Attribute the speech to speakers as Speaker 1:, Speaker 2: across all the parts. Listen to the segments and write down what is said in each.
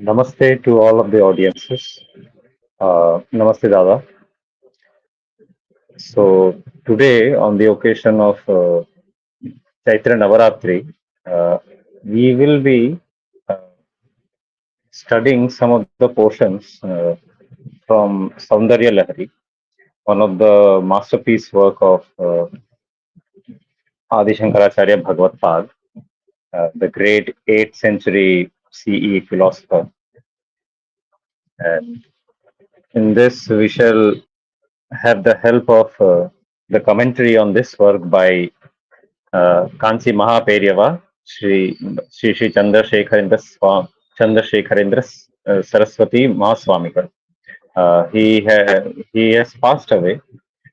Speaker 1: Namaste to all of the audiences. Namaste, Dada. So, today, on the occasion of Chaitra Navaratri, uh, we will be uh, studying some of the portions from Saundarya Lahari, one of the masterpiece work of Adi Shankaracharya Bhagavad Pad, the great 8th century CE philosopher. And in this, we shall have the help of the commentary on this work by Kanchi Mahaperyava, Sri Chandrasekharendra Saraswati Mahaswamikar. He has passed away.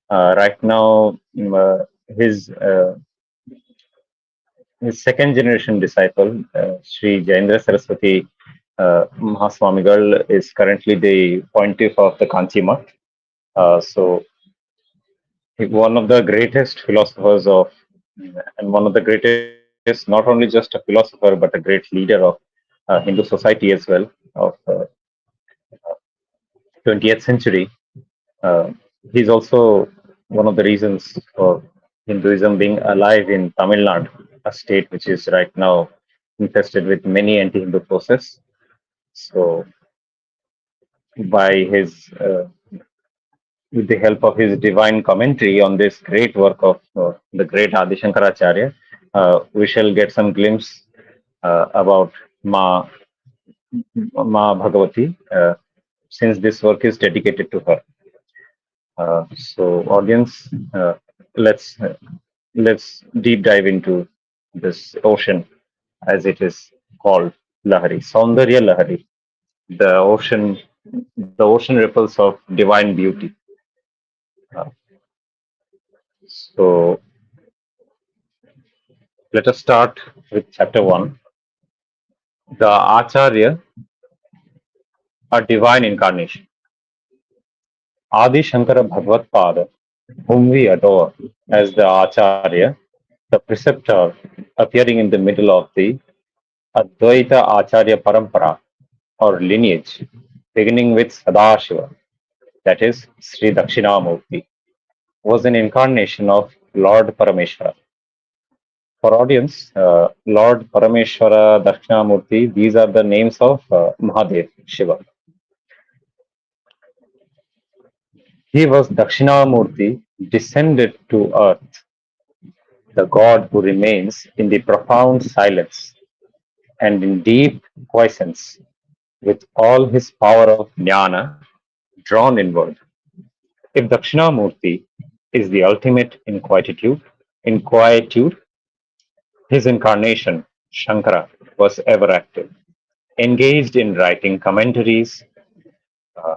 Speaker 1: Right now, his second generation disciple, Sri Jaindra Saraswati Mahaswamigal, is currently the pontiff of the Kanchi Math. So one of the greatest philosophers of, and one of the greatest, not only just a philosopher, but a great leader of Hindu society as well, of 20th century. Uh, he's also one of the reasons for Hinduism being alive in Tamil Nadu, a state which is right now infested with many anti-Hindu forces. So, by his with the help of his divine commentary on this great work of the great Adi Shankaracharya, we shall get some glimpse about Ma Bhagavati, since this work is dedicated to her. So, audience, let's let's deep dive into this ocean, as it is called, Lahari, Saundarya Lahari, the ocean ripples of divine beauty. Uh, so, let us start with chapter 1. The Acharya, a divine incarnation. Adi Shankara Bhagavad Pada, whom we adore as the Acharya, the preceptor appearing in the middle of the Advaita Acharya Parampara or lineage, beginning with Sadashiva, that is Sri Dakshinamurti, was an incarnation of Lord Parameshwara. For audience, Lord Parameshwara, Dakshinamurti, these are the names of Mahadev, Shiva. He was Dakshinamurti, descended to earth, the God who remains in the profound silence and in deep quiescence, with all his power of jnana drawn inward. If Dakshinamurti is the ultimate in quietude, his incarnation, Shankara, was ever active, engaged in writing commentaries, uh,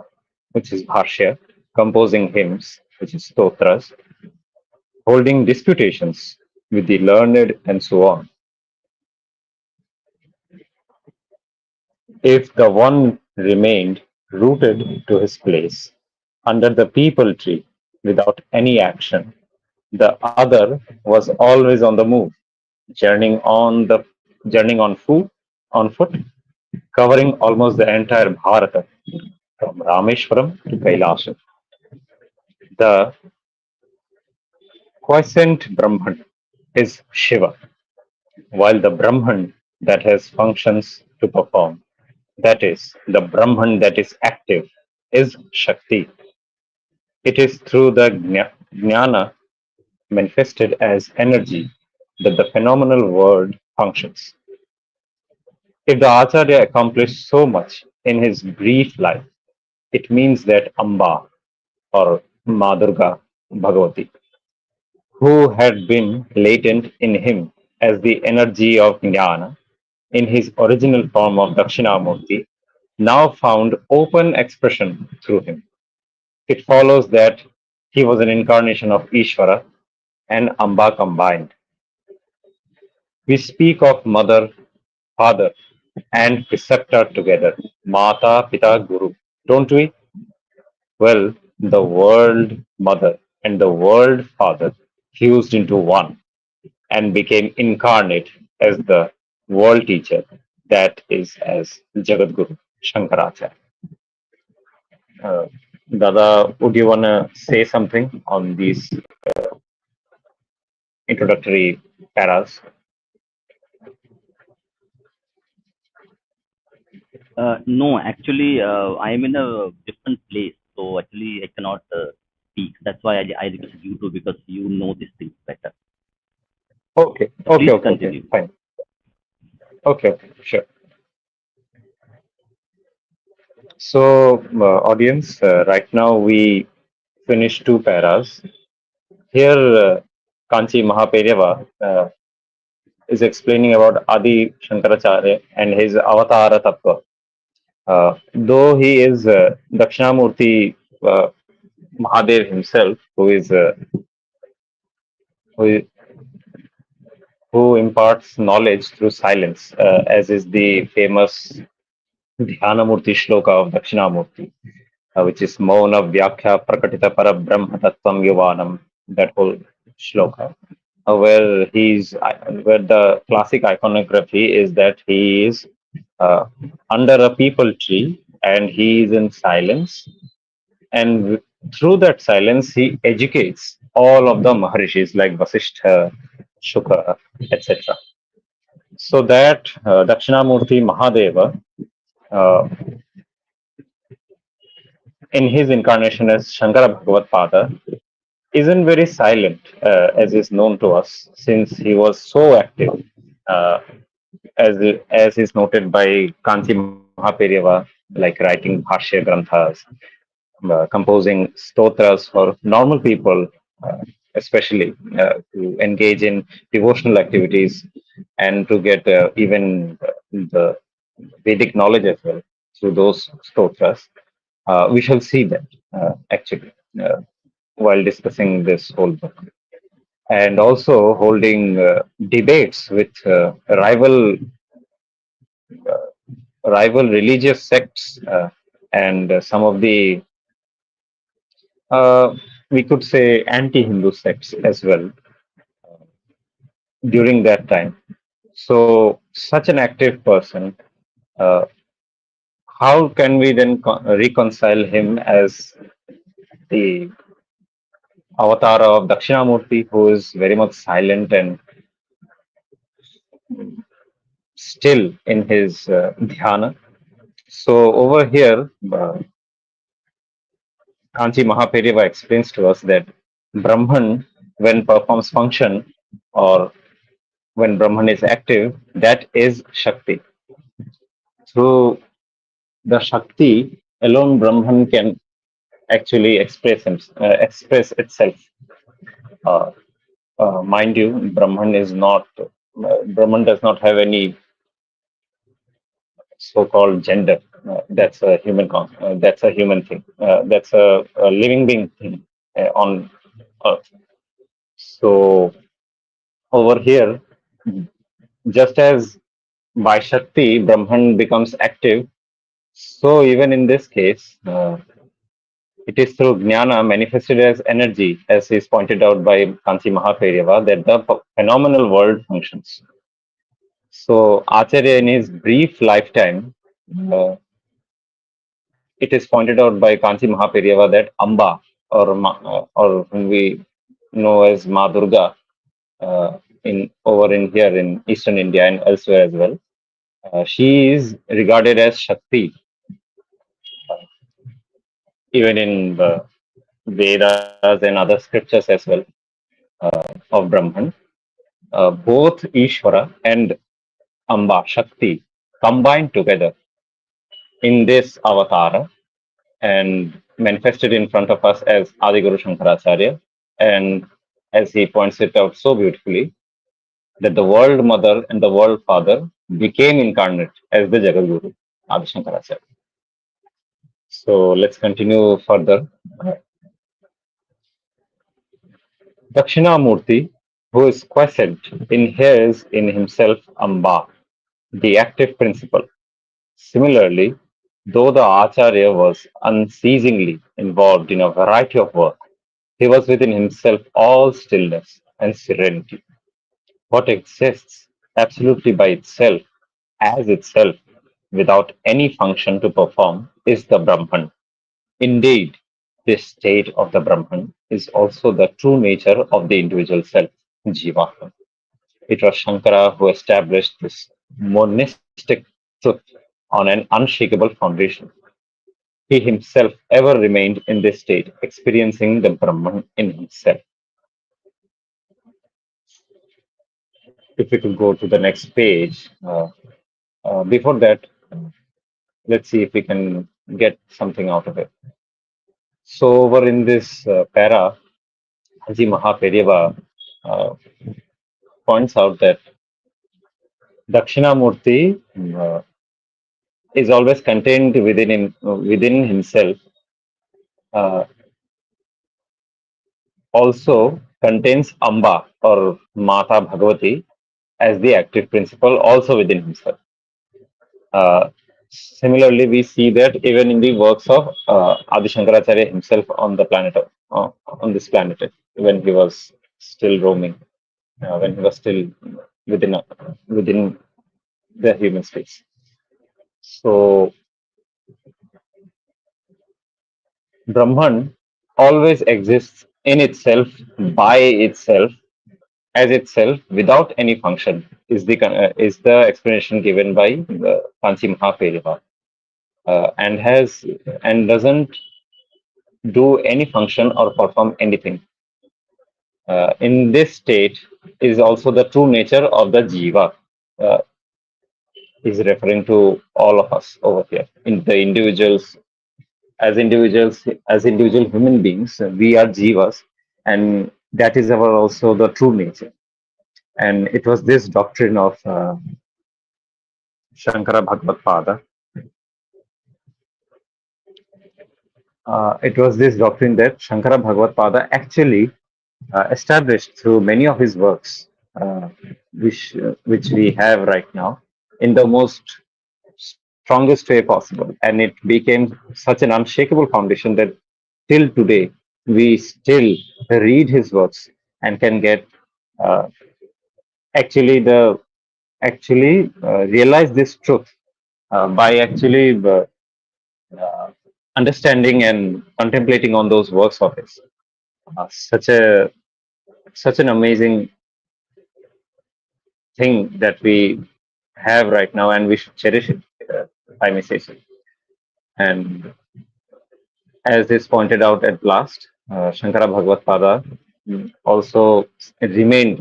Speaker 1: which is Bhashya, composing hymns, which is Stotras, holding disputations with the learned, and so on. If the one remained rooted to his place under the peepal tree without any action, the other was always on the move, journeying on foot, covering almost the entire Bharata from Rameshwaram to Kailasha. The quiescent Brahman is Shiva, while the Brahman that has functions to perform, that is, the Brahman that is active, is Shakti. It is through the jnana manifested as energy that the phenomenal world functions. If the Acharya accomplished so much in his brief life, it means that Amba or Madurga Bhagavati, who had been latent in him as the energy of jnana in his original form of Dakshinamurti, now found open expression through him. It follows that he was an incarnation of Ishvara and Amba combined. We speak of mother, father, and preceptor together, Mata, Pita, Guru, don't we? Well, the world mother and the world father fused into one and became incarnate as the world teacher, that is, as Jagat Guru. Shankaracharya. Uh, Dada, would you want to say something on these introductory paras?
Speaker 2: No, actually, I am in a different place, so actually I cannot speak. That's why I requested you to because you know these things better.
Speaker 1: Okay,
Speaker 2: So
Speaker 1: okay,
Speaker 2: please
Speaker 1: okay, okay,
Speaker 2: continue.
Speaker 1: fine. Okay, okay, sure. So, audience, right now we finished two paras. Here, Kanchi Mahaperiyava is explaining about Adi Shankaracharya and his Avatara Tattva. Though he is Dakshinamurti Mahadev himself, who, who imparts knowledge through silence, as is the famous Dhyanamurti shloka of Dakshinamurti, which is Mauna Vyakya Prakatita Parabrahma Tattvam Yuvanam, that whole shloka, where the classic iconography is that he is uh, under a people tree and he is in silence, and through that silence he educates all of the Maharishis like Vasishtha, Shuka, etc. So that Dakshinamurti Mahadeva, uh, in his incarnation as Shankara Bhagavad Pada, isn't very silent, as is known to us, since he was so active, uh, as is noted by Kanchi Mahaperiyava, like writing Bhashya Granthas, composing stotras for normal people, especially to engage in devotional activities and to get even the Vedic knowledge as well through those stotras. We shall see that actually while discussing this whole book. And also holding debates with rival religious sects and some of the uh, we could say anti-Hindu sects as well during that time. So, such an active person, uh, how can we then reconcile him as the avatar of Dakshinamurti, who is very much silent and still in his dhyana? So, over here, Kanchi Mahaperiyava explains to us that Brahman, when performs function or when Brahman is active, that is Shakti. Through the Shakti alone, Brahman can actually express itself. Uh, Mind you, Brahman does not have any so-called gender. That's a human thing. That's a living being thing on earth. So over here, just as by Shakti, Brahman becomes active, so even in this case, it is through Jnana manifested as energy, as is pointed out by Kanchi Mahaperiyava, that the phenomenal world functions. So Acharya, in his brief lifetime, uh, it is pointed out by Kanchi Mahaperiyava that Amba, or whom we know as Ma Durga, in over in here in Eastern India and elsewhere as well, she is regarded as Shakti, even in the Vedas and other scriptures as well of Brahman. Both Ishvara and Amba, Shakti, combined together in this avatara and manifested in front of us as Adi Guru Shankaracharya. And as he points it out so beautifully, that the world mother and the world father became incarnate as the Jagadguru, Adi Shankaracharya. So let's continue further. Dakshinamurti, who is quiescent, inheres in himself Amba, the active principle. Similarly, though the Acharya was unceasingly involved in a variety of work, he was within himself all stillness and serenity. What exists absolutely by itself, as itself, without any function to perform is the Brahman. Indeed, this state of the Brahman is also the true nature of the individual self, Jiva. It was Shankara who established this monistic truth on an unshakable foundation. He himself ever remained in this state, experiencing the Brahman in himself. If we could go to the next page, before that, let's see if we can get something out of it. So, over in this para, Haji Mahaperiva uh, points out that Dakshinamurti is always contained within himself, uh, also contains Amba or Mata Bhagavati as the active principle also within himself. Similarly, we see that even in the works of Adi Shankaracharya himself on the planet, on this planet, when he was still roaming, when he was still within within the human space. So Brahman always exists in itself, by itself, as itself, without any function. Is the explanation given by Kanchi Mahaperiva, and has and doesn't do any function or perform anything. In this state is also the true nature of the jiva. Uh, is referring to all of us over here. In the individuals, as individual human beings, we are jivas, and that is our also the true nature. And it was this doctrine of Shankara Bhagavad Pada. It was this doctrine that Shankara Bhagavad Pada actually established through many of his works, which we have right now, in the most strongest way possible. And it became such an unshakable foundation that till today we still read his works and can get uh, actually the actually realize this truth by actually uh, understanding and contemplating on those works of his. Such an amazing thing that we have right now, and we should cherish it. If I may say so. And as is pointed out at last, Shankara Bhagavad Pada also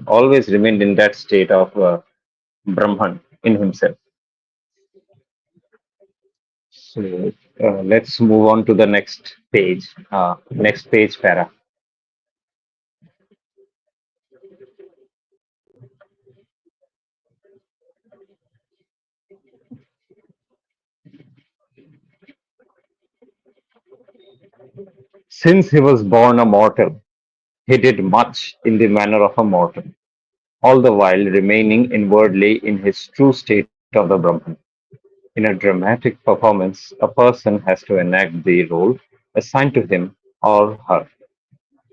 Speaker 1: always remained in that state of Brahman in himself. So let's move on to the next page para. Since he was born a mortal, he did much in the manner of a mortal, all the while remaining inwardly in his true state of the Brahman. In a dramatic performance, a person has to enact the role assigned to him or her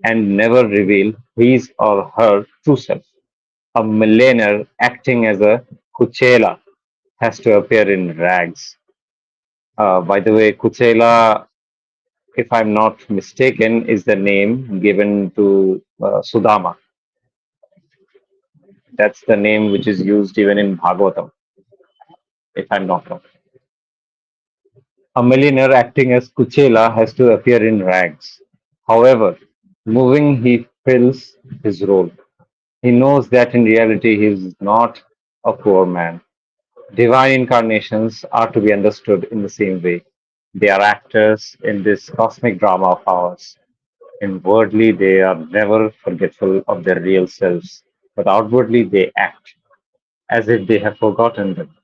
Speaker 1: and never reveal his or her true self. A millionaire acting as a Kuchela has to appear in rags. By the way, Kuchela, if I'm not mistaken, is the name given to Sudama. That's the name which is used even in Bhagavatam, if I'm not wrong. A millionaire acting as Kuchela has to appear in rags. However, moving he fills his role. He knows that in reality he is not a poor man. Divine incarnations are to be understood in the same way. They are actors in this cosmic drama of ours. Inwardly, they are never forgetful of their real selves, but outwardly, they act as if they have forgotten them,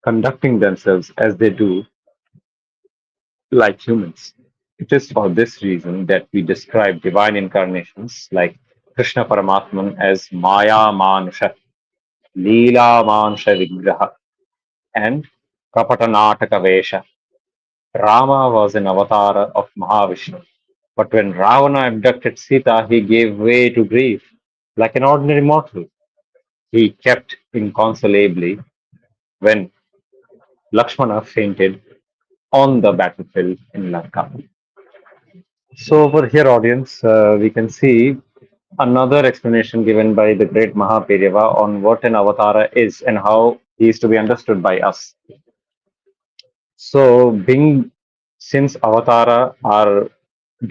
Speaker 1: conducting themselves as they do like humans. It is for this reason that we describe divine incarnations like Krishna Paramatman as Maya Manusha, Leela Manusha Vigraha, and Kapatanataka Vesha. Rama was an avatar of Mahavishnu. But when Ravana abducted Sita, he gave way to grief. Like an ordinary mortal, he kept inconsolably when Lakshmana fainted on the battlefield in Lanka. So over here, audience, we can see another explanation given by the great Mahaperiyava on what an avatara is and how he is to be understood by us. So, being since avatara are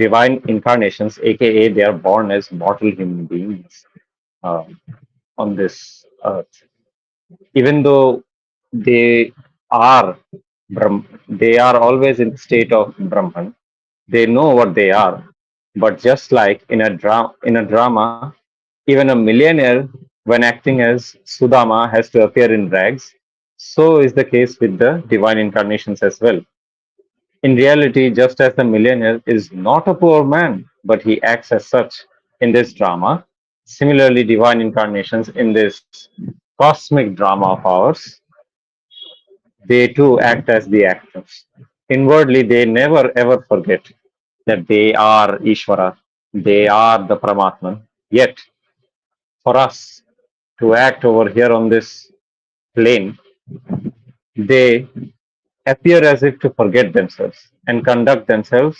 Speaker 1: divine incarnations, aka they are born as mortal human beings uh, on this earth, even though they are they are always in the state of Brahman. They know what they are, but just like in a drama, even a millionaire, when acting as Sudama, has to appear in rags. So is the case with the divine incarnations as well. In reality, just as the millionaire is not a poor man, but he acts as such in this drama. Similarly, divine incarnations in this cosmic drama of ours, they too act as the actors. Inwardly, they never ever forget that they are Ishvara, they are the Paramatman. Yet, for us to act over here on this plane, they appear as if to forget themselves and conduct themselves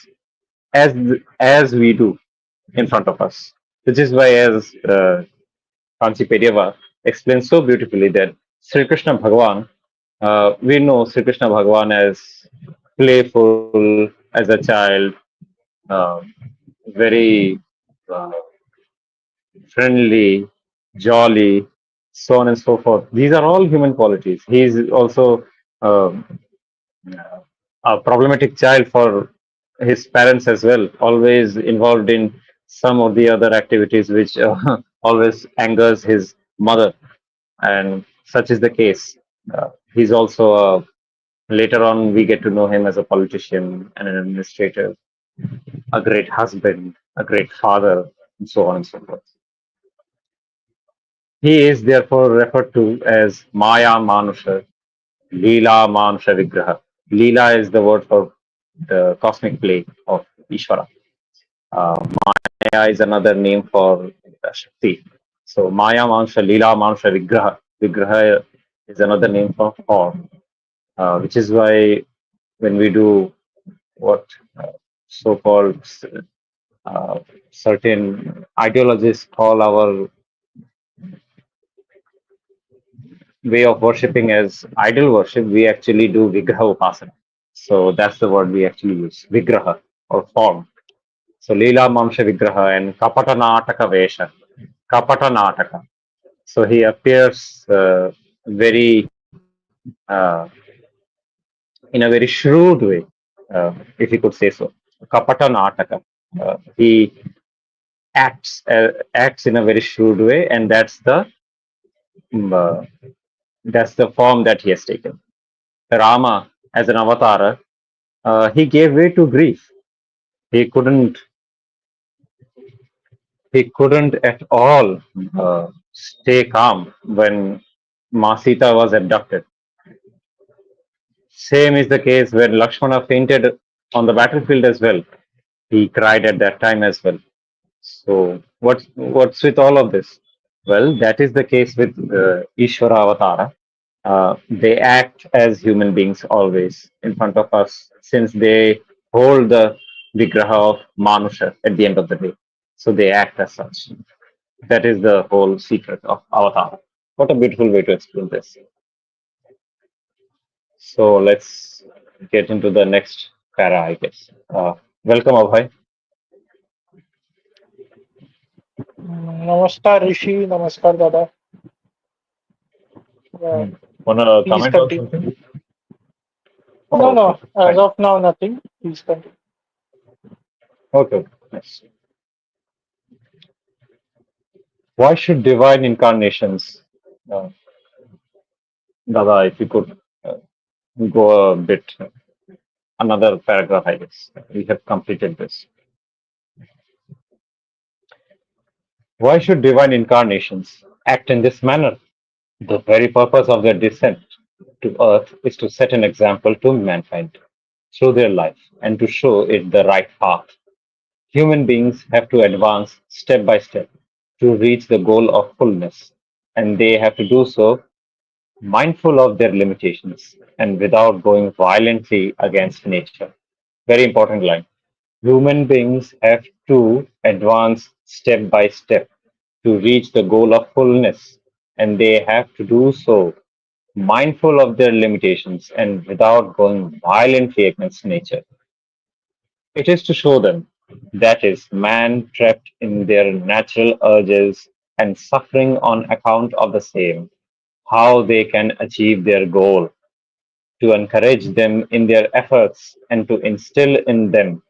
Speaker 1: as we do in front of us. Which is why, as Kanchi Pedyava explains so beautifully, that Sri Krishna Bhagavan, we know Sri Krishna Bhagavan as playful as a child, uh, very uh, friendly, jolly, so on and so forth. These are all human qualities. He is also a problematic child for his parents as well, always involved in some of the other activities which always angers his mother. And such is the case. He's also later on we get to know him as a politician and an administrator, a great husband, a great father, and so on and so forth. He is therefore referred to as Maya Manusha, Leela Manusha Vigraha. Leela is the word for the cosmic play of Ishvara. Maya is another name for Shakti. So Maya Manusha, Leela Manusha Vigraha. Vigraha is another name for form, which is why when we do what so-called uh, certain ideologists call our way of worshipping as idol worship, we actually do Vigraha Upasana. So that's the word we actually use, Vigraha or form. So Leela Mamsha Vigraha and Kapata Nataka Vesha. Kapata Nataka. So he appears uh, in a very shrewd way, if you could say so. Kapata Nataka. He acts in a very shrewd way, and uh, that's the form that he has taken. Rama, as an avatar, he gave way to grief. He couldn't he couldn't at all stay calm when Masita was abducted. Same is the case when Lakshmana fainted on the battlefield as well. He cried at that time as well. So what's with all of this? Well, that is the case with Ishvara Avatara. They act as human beings always in front of us, since they hold the vigraha of Manusha at the end of the day. So they act as such. That is the whole secret of Avatar. What a beautiful way to explain this. So let's get into the next para, I guess. Welcome, Abhay.
Speaker 3: Namaskar Rishi, Namaskar Dada. Uh,
Speaker 1: Wanna
Speaker 3: please
Speaker 1: comment on
Speaker 3: continue.
Speaker 1: something?
Speaker 3: No,
Speaker 1: Oh, okay,
Speaker 3: no, as
Speaker 1: fine.
Speaker 3: of now, nothing. Please continue.
Speaker 1: Okay, okay, nice. Why should divine incarnations, uh, Dada, if you could go a bit, another paragraph, I guess. We have completed this. Why should divine incarnations act in this manner? The very purpose of their descent to earth is to set an example to mankind through their life and to show it the right path. Human beings have to advance step by step to reach the goal of fullness, and they have to do so mindful of their limitations, and without going violently against nature. Very important line. Human beings have to advance step by step to reach the goal of fullness, and they have to do so mindful of their limitations and without going violently against nature. It is to show them, that is, man trapped in their natural urges and suffering on account of the same, how they can achieve their goal, to encourage them in their efforts and to instill in them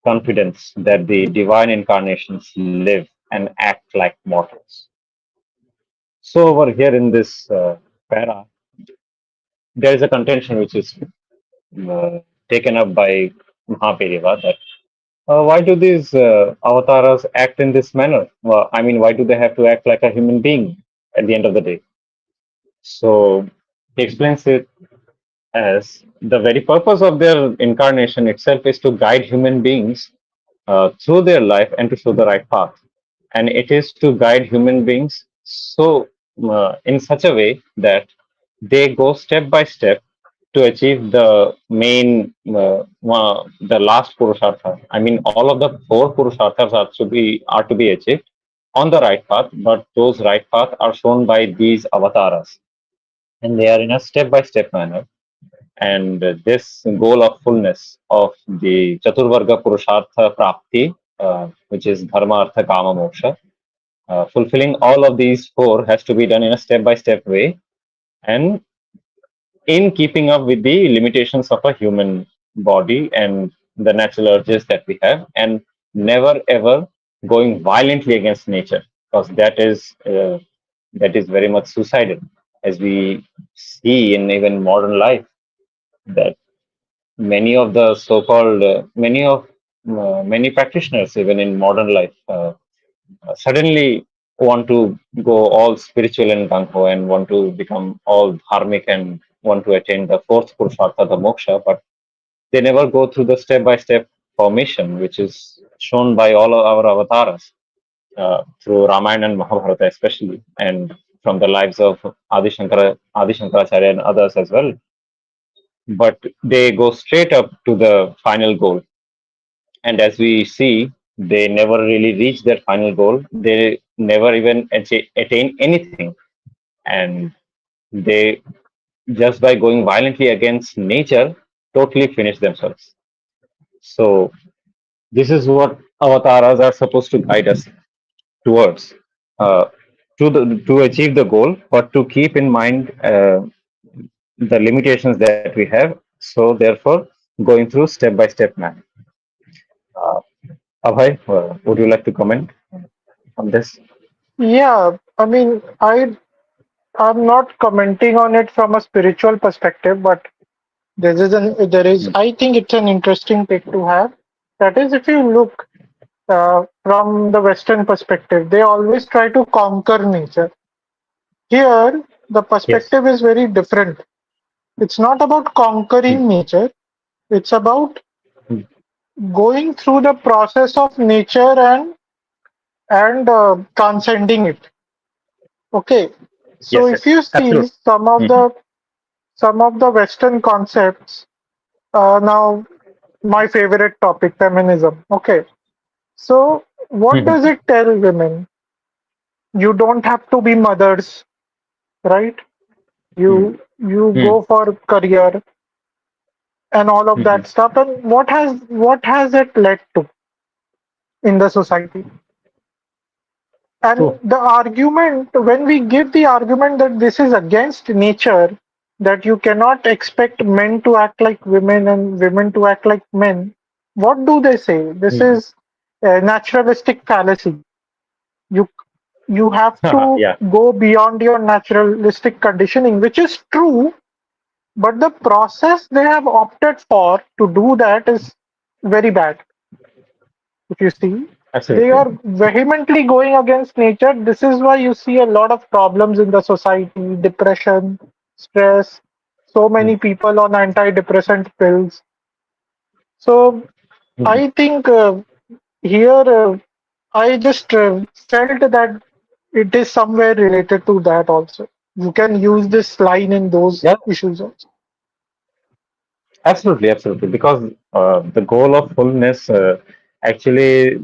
Speaker 1: confidence that the divine incarnations live and act like mortals. So, over here in this para, there is a contention which is uh, taken up by Mahaperiva that why do these avatars act in this manner? Well, I mean, why do they have to act like a human being at the end of the day? So he explains it as the very purpose of their incarnation itself is to guide human beings through their life and to show the right path. And it is to guide human beings so in such a way that they go step by step to achieve the main, the last purushartha. I mean, all of the four purusharthas are to be achieved on the right path, but those right paths are shown by these avatars, and they are in a step by step manner. And this goal of fullness of the Chaturvarga Purushartha Prapti, which is Dharma, Artha, Kama, Moksha, fulfilling all of these four has to be done in a step by step way and in keeping up with the limitations of a human body and the natural urges that we have, and never ever going violently against nature, because that is very much suicidal, as we see in even modern life, that many of the so-called many practitioners even in modern life suddenly want to go all spiritual and gung-ho and want to become all dharmic and want to attain the fourth purushartha, the moksha, but they never go through the step-by-step formation, which is shown by all of our avatars through Ramayana and Mahabharata especially, and from the lives of Adi Shankaracharya and others as well. But they go straight up to the final goal. And as we see, they never really reach their final goal. They never even attain anything. And they, just by going violently against nature, totally finish themselves. So, this is what avatars are supposed to guide us towards. Uh, to achieve the goal, but to keep in mind the limitations that we have. So, therefore, going through step by step manner. Uh, Abhay, would you like to comment on this?
Speaker 3: Yeah, I mean, I'm not commenting on it from a spiritual perspective, but there is I think it's an interesting take to have. That is, if you look from the Western perspective, they always try to conquer nature. Here, the
Speaker 1: Yes.
Speaker 3: perspective is very different. It's not about
Speaker 1: Hmm.
Speaker 3: conquering nature. It's about
Speaker 1: Hmm.
Speaker 3: going through the process of nature and transcending it. Okay, so
Speaker 1: Yes,
Speaker 3: if
Speaker 1: yes,
Speaker 3: you see
Speaker 1: absolutely. Hmm.
Speaker 3: some of the Western concepts, now my favorite topic, feminism. Okay, so what does
Speaker 1: Hmm.
Speaker 3: it tell women? You don't have to be mothers, right?
Speaker 1: Hmm.
Speaker 3: You
Speaker 1: Hmm.
Speaker 3: go for career and all of
Speaker 1: Hmm.
Speaker 3: that stuff. And what has it led to in the society? And
Speaker 1: True.
Speaker 3: the argument, when we give the argument that this is against nature, that you cannot expect men to act like women and women to act like men, what do they say? This
Speaker 1: Hmm.
Speaker 3: is a naturalistic fallacy. You you have to
Speaker 1: Yeah,
Speaker 3: go beyond your naturalistic conditioning, which is true, but the process they have opted for to do that is very bad. If you see, they
Speaker 1: absolutely.
Speaker 3: are vehemently going against nature. This is why you see a lot of problems in the society, depression, stress, so
Speaker 1: Hmm.
Speaker 3: many people on antidepressant pills. So
Speaker 1: Hmm.
Speaker 3: I think here I just felt that it is somewhere related to that also. You can use this line in those
Speaker 1: Yeah,
Speaker 3: issues also.
Speaker 1: absolutely, absolutely. Because the goal of fullness, actually,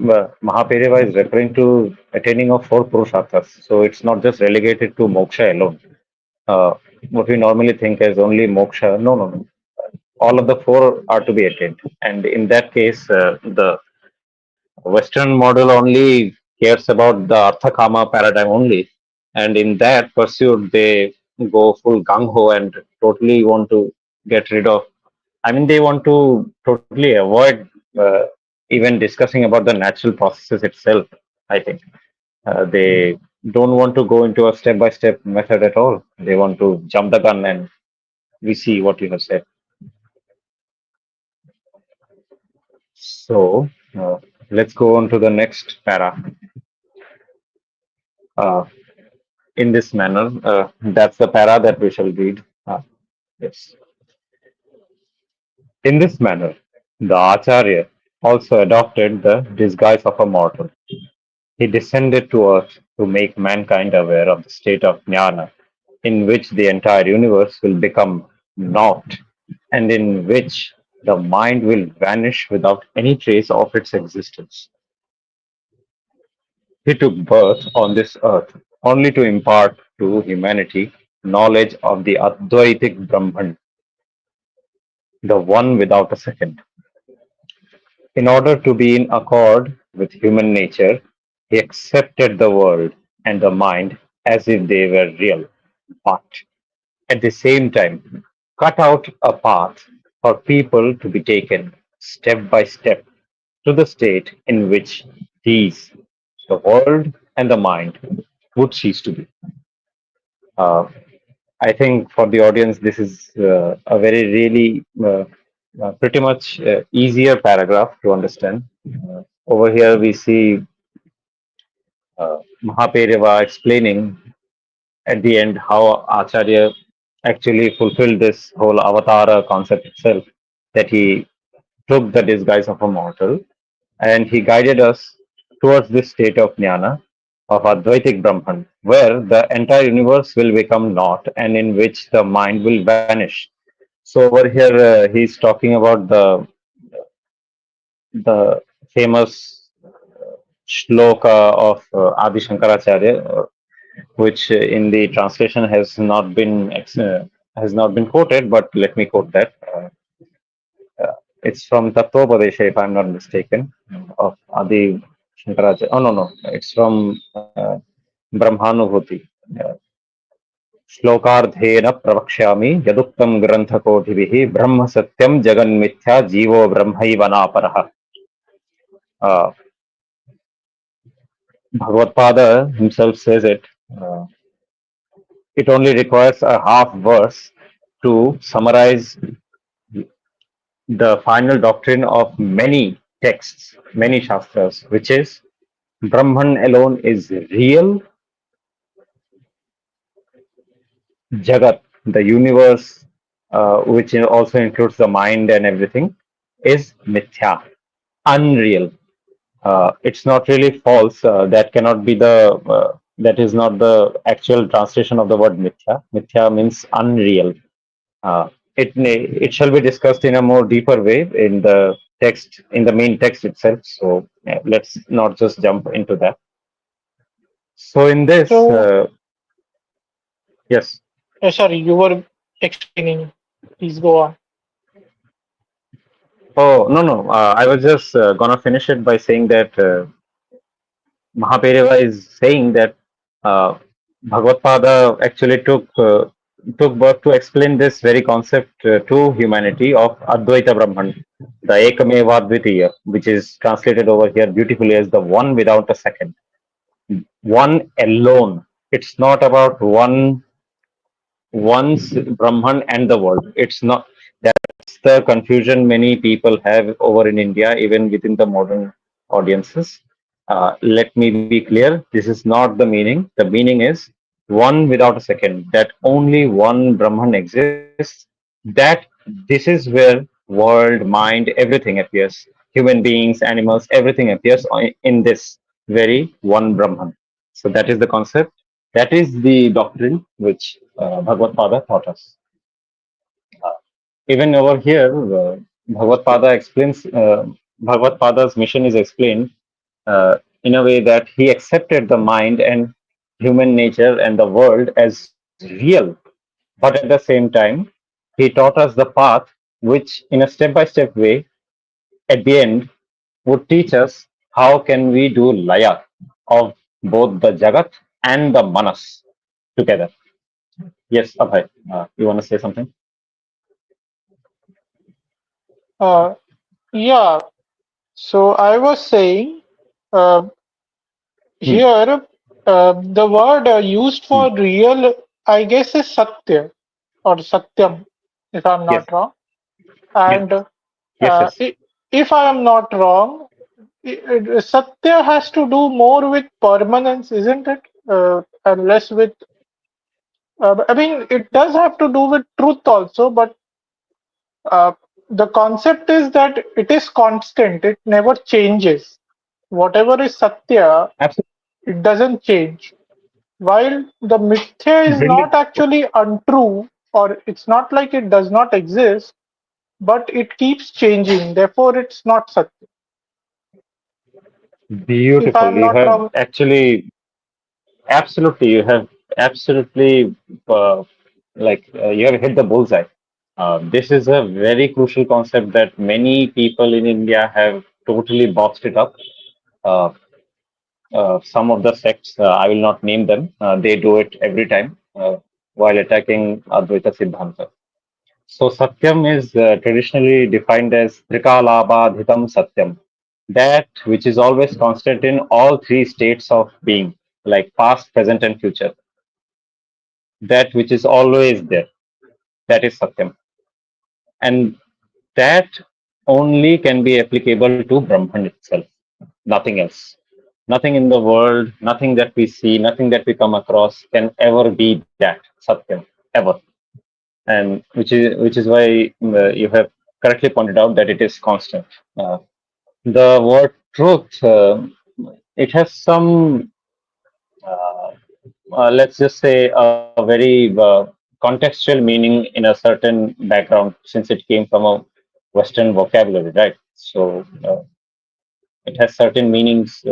Speaker 1: Mahapereva is referring to attaining of four Purusharthas. So it's not just relegated to moksha alone. Uh, what we normally think as only moksha. No, no, no. All of the four are to be attained. And in that case, the Western model only cares about the Artha Kama paradigm only. And in that pursuit, they go full gung ho and totally want to get rid of. I mean, they want to totally avoid even discussing about the natural processes itself, I think. They don't want to go into a step by step method at all. They want to jump the gun and we see what you have said. So let's go on to the next para. Uh, in this manner, that's the para that we shall read. Yes. In this manner, the Acharya also adopted the disguise of a mortal. He descended to earth to make mankind aware of the state of jnana, in which the entire universe will become naught, and in which the mind will vanish without any trace of its existence. He took birth on this earth only to impart to humanity knowledge of the Advaitic Brahman, the one without a second. In order to be in accord with human nature, he accepted the world and the mind as if they were real, but at the same time cut out a path for people to be taken step by step to the state in which these, the world and the mind, would cease to be. Uh, I think for the audience, this is a very really pretty much easier paragraph to understand. Over here, we see Mahapereva explaining at the end how Acharya actually fulfilled this whole avatara concept itself, that he took the disguise of a mortal and he guided us towards this state of jnana, of Advaitic Brahman, where the entire universe will become naught and in which the mind will vanish. So over here, he's talking about the famous shloka of Adi Shankaracharya, which in the translation has not been quoted, but let me quote that. It's from Tattvopadesha, if I'm not mistaken, of Adi Shankaracharya. Oh no, no, it's from Brahmanubhuti. श्लोकार्धेन प्रवक्ष्यामि यदुक्तं ग्रन्थकोटिभिः ब्रह्म सत्यं जगन्मिथ्या जीवो ब्रह्मैव नापरः. Uh, Bhagavad himself says it. Uh, it only requires a half verse to summarize the final doctrine of many texts, many shastras, which is Brahman alone is real, Jagat, the universe, which also includes the mind and everything, is mithya, unreal. It's not really false. That cannot be that is not the actual translation of the word mithya. Mithya means unreal. It shall be discussed in a more deeper way in the text, in the main text itself. So let's not just jump into that. So in this,
Speaker 3: So,
Speaker 1: yes.
Speaker 3: sorry, you were explaining. Please go on.
Speaker 1: Oh no no, I was just gonna finish it by saying that Mahapereva is saying that uh, Bhagavad actually took birth to explain this very concept to humanity of Advaita Brahman, the Ekameva Advitiya, which is translated over here beautifully as the one without a second, one alone. It's not about one's Brahman and the world. It's not. That's the confusion many people have over in India, even within the modern audiences. Let me be clear. This is not the meaning. The meaning is one without a second. That only one Brahman exists. That this is where world, mind, everything appears. Human beings, animals, everything appears in this very one Brahman. So that is the concept. That is the doctrine which Bhagavad Pada taught us. Even over here, Bhagavad Pada explains, Bhagavad Pada's mission is explained in a way that he accepted the mind and human nature and the world as real, but at the same time, he taught us the path which, in a step by step way, at the end, would teach us how can we do laya of both the jagat and the manas together. Yes, Abhay, you want to say something?
Speaker 3: Uh, yeah. So I was saying uh,
Speaker 1: Hmm,
Speaker 3: here the word used
Speaker 1: hmm.
Speaker 3: for real, I guess, is satya or satyam, if I'm
Speaker 1: Yes,
Speaker 3: not wrong.
Speaker 1: yes,
Speaker 3: And
Speaker 1: yes, yes.
Speaker 3: if I am not wrong, satya has to do more with permanence, isn't it? And less with. I mean, it does have to do with truth also, but uh, the concept is that it is constant. It never changes. Whatever is satya,
Speaker 1: Absolutely
Speaker 3: it doesn't change. While the mithya is not
Speaker 1: brilliant.
Speaker 3: actually untrue, or it's not like it does not exist, but it keeps changing. Therefore, it's not satya. If I
Speaker 1: Beautiful.
Speaker 3: am
Speaker 1: You
Speaker 3: not
Speaker 1: have
Speaker 3: wrong,
Speaker 1: actually, absolutely, you have absolutely, you have hit the bullseye. This is a very crucial concept that many people in India have totally boxed it up. Uh, some of the sects, I will not name them, they do it every time while attacking Advaita Siddhanta. So Satyam is traditionally defined as Trikalabadhitam Satyam, that which is always constant in all three states of being, like past, present, and future. That which is always there, that is Satyam. And that only can be applicable to Brahman itself, nothing else. Nothing in the world, nothing that we see, nothing that we come across can ever be that Satyam, ever. And which is why you have correctly pointed out that it is constant. Uh, the word truth, it has some, uh, let's just say, a very contextual meaning in a certain background, since it came from a Western vocabulary, right? So it has certain meanings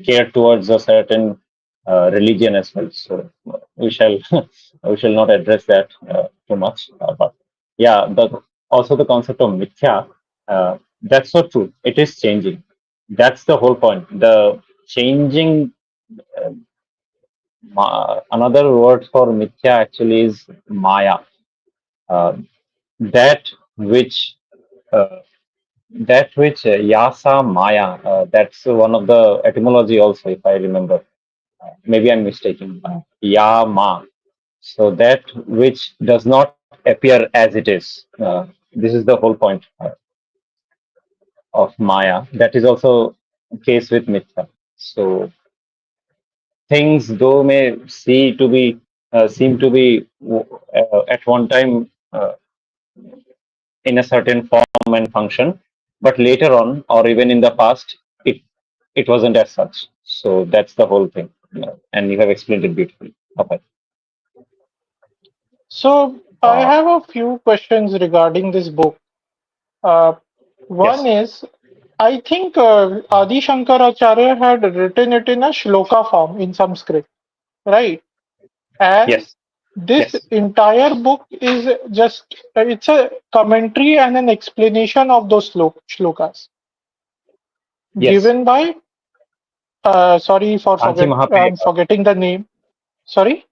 Speaker 1: geared towards a certain religion as well. So we shall we shall not address that too much. But yeah, also the concept of mithya, that's so true. It is changing. That's the whole point. The changing. Another word for mithya actually is maya. Uh, that which uh, yasa maya. That's one of the etymology also, if I remember. Maybe I'm mistaken. Ya ma. So that which does not appear as it is. This is the whole point of Maya. That is also case with Mithya. So things though may see to be seem to be at one time in a certain form and function, but later on or even in the past, it wasn't as such. So that's the whole thing, and you have explained it beautifully. Okay.
Speaker 3: so I
Speaker 1: Uh,
Speaker 3: have a few questions regarding this book. Uh, One
Speaker 1: yes.
Speaker 3: is, I think Adi Shankaracharya had written it in a shloka form in Sanskrit, right? And
Speaker 1: Yes.
Speaker 3: this
Speaker 1: Yes.
Speaker 3: entire book is just, it's a commentary and an explanation of those shlokas
Speaker 1: Yes.
Speaker 3: given by, sorry for
Speaker 1: Kanchi
Speaker 3: I'm
Speaker 1: Mahaperiyava.
Speaker 3: forgetting the name. Sorry?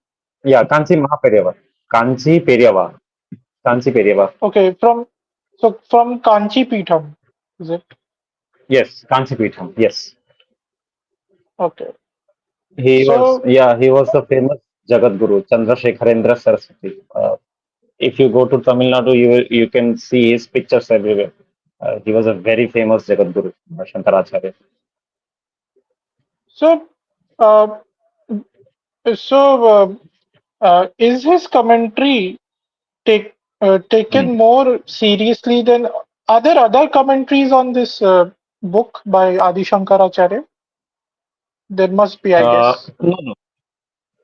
Speaker 1: Yeah, Kanchi Mahaperiyava. Kanchi Periyava. Kanchi Periyava.
Speaker 3: Okay, from Kanchi Peetham, is it?
Speaker 1: Yes, Kanchi Peetham. Yes.
Speaker 3: Okay.
Speaker 1: Yeah,
Speaker 3: So,
Speaker 1: he was the famous Jagat Guru, Chandrasekharendra Saraswati. If you go to Tamil Nadu, you can see his pictures everywhere. He was a very famous Jagat Guru, Shankaracharya.
Speaker 3: so, uh, so, is his commentary taken
Speaker 1: Hmm.
Speaker 3: more seriously than are there other commentaries on this book by Adi Shankaracharya? There must be, I guess.
Speaker 1: No, no.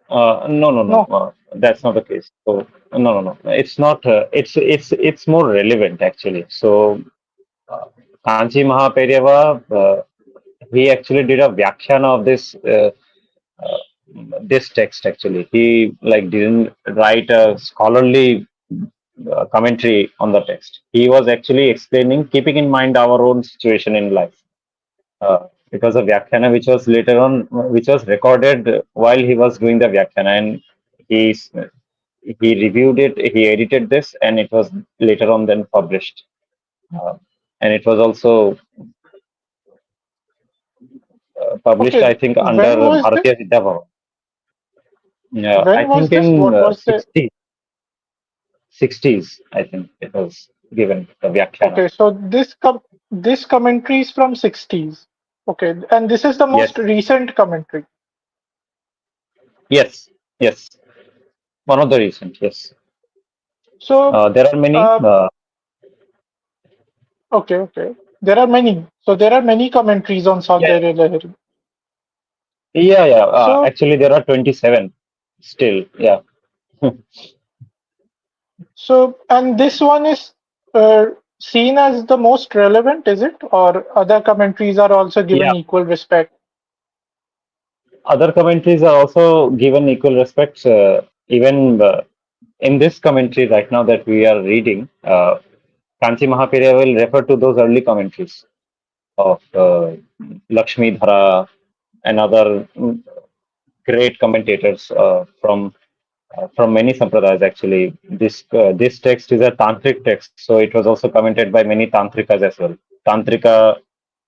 Speaker 1: No, no, no.
Speaker 3: No.
Speaker 1: That's not the case. So no, no, no. It's not. It's more relevant actually. So uh, Kanchi Mahaperyava, he actually did a vyakhyana of uh, this text. Actually, he like didn't write a scholarly commentary on the text. He was actually explaining, keeping in mind our own situation in life. It was a Vyakhyana which was later on, which was recorded while he was doing the Vyakhyana, and he he reviewed it, he edited this, and it was later on then published. Uh, and it was also published, I
Speaker 3: Okay.
Speaker 1: think, under
Speaker 3: When was this?
Speaker 1: Bharatiya Vidya Bhavan. I
Speaker 3: When was
Speaker 1: think
Speaker 3: this?
Speaker 1: in
Speaker 3: What was the?
Speaker 1: 60s, I think it was given the Vyakhyana.
Speaker 3: Okay, so this commentary is from 60s. Okay, and this is the most
Speaker 1: Yes,
Speaker 3: recent commentary.
Speaker 1: yes, yes. One of the recent, yes.
Speaker 3: So,
Speaker 1: There are many.
Speaker 3: uh, okay, okay. There are many. So there are many commentaries on
Speaker 1: Yeah,
Speaker 3: Saundarya Lahari.
Speaker 1: yeah, yeah.
Speaker 3: So,
Speaker 1: Actually, there are 27 still. Yeah.
Speaker 3: and this one is uh, seen as the most relevant, is it? Or other commentaries are also given
Speaker 1: Yeah.
Speaker 3: equal respect?
Speaker 1: Other commentaries are also given equal respects. Even in this commentary right now that we are reading, Kanchi Mahapirya will refer to those early commentaries of Lakshmi Dhara and other great commentators from many sampradayas. Actually, this text is a tantric text, so it was also commented by many tantrikas as well. Tantrika,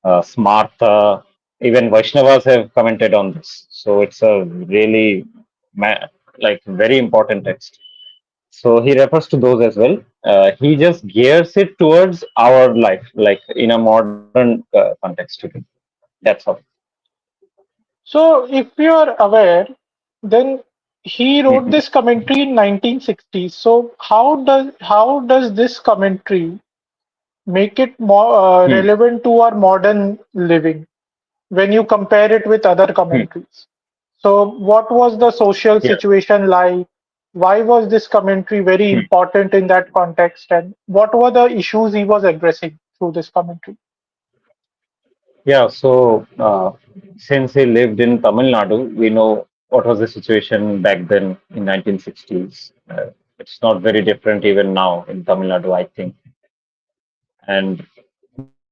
Speaker 1: Smartha, even Vaishnavas have commented on this. So it's a really like very important text. So he refers to those as well. He just gears it towards our life, like in a modern context today. That's all.
Speaker 3: So, if you are aware, then he wrote
Speaker 1: Mhm.
Speaker 3: this commentary in 1960s. So, how does this commentary make it more
Speaker 1: Hmm.
Speaker 3: relevant to our modern living when you compare it with other
Speaker 1: Hmm.
Speaker 3: commentaries? So, what was the social
Speaker 1: Yeah.
Speaker 3: situation like? Why was this commentary very
Speaker 1: Hmm.
Speaker 3: important in that context? And what were the issues he was addressing through this commentary?
Speaker 1: Yeah, so since he lived in Tamil Nadu, we know what was the situation back then in 1960s. It's not very different even now in Tamil Nadu, I think. And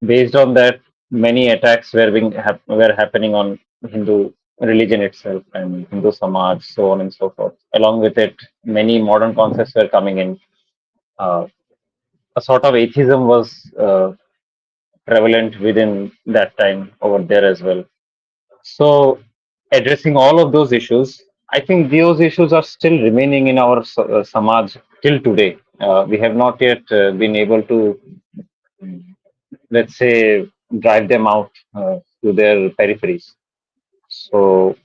Speaker 1: based on that, many attacks were happening on Hindu religion itself and Hindu Samaj, so on and so forth. Along with it, many modern concepts were coming in. Uh, a sort of atheism was prevalent within that time over there as well. So, addressing all of those issues, I think those issues are still remaining in our Samaj till today. We have not yet been able to, let's say, drive them out to their peripheries. So,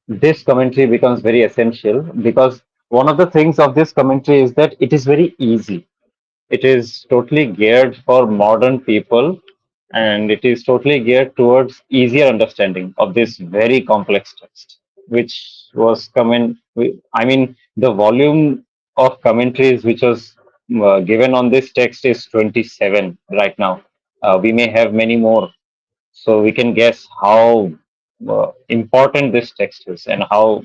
Speaker 1: this commentary becomes very essential because one of the things of this commentary is that it is very easy. It is totally geared for modern people and it is totally geared towards easier understanding of this very complex text, which was coming. I mean, the volume of commentaries which was given on this text is 27 right now. We may have many more, so we can guess how important this text is and how,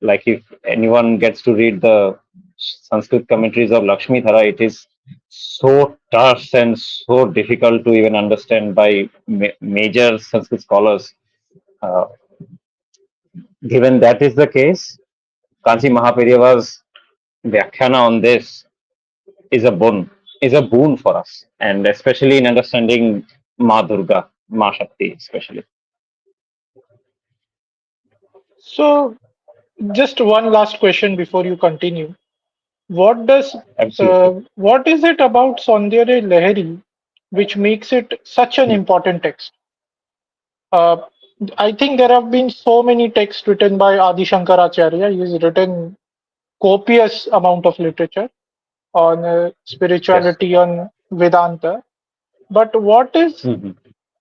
Speaker 1: like, if anyone gets to read the Sanskrit commentaries of Lakshmi Dhara, it is so terse and so difficult to even understand by major Sanskrit scholars. Uh, Given that is the case, Kanchi Mahaperyava's Vyakhyana on this is a boon, for us, and especially in understanding Ma Durga, Ma Shakti, especially.
Speaker 3: So, just one last question before you continue.
Speaker 1: Absolutely.
Speaker 3: What is it about Saundarya Lahari which makes it such an important text? Uh, I think there have been so many texts written by Adi Shankaracharya. He's written copious amount of literature on
Speaker 1: Yes.
Speaker 3: spirituality, on Vedanta. But
Speaker 1: Mhm.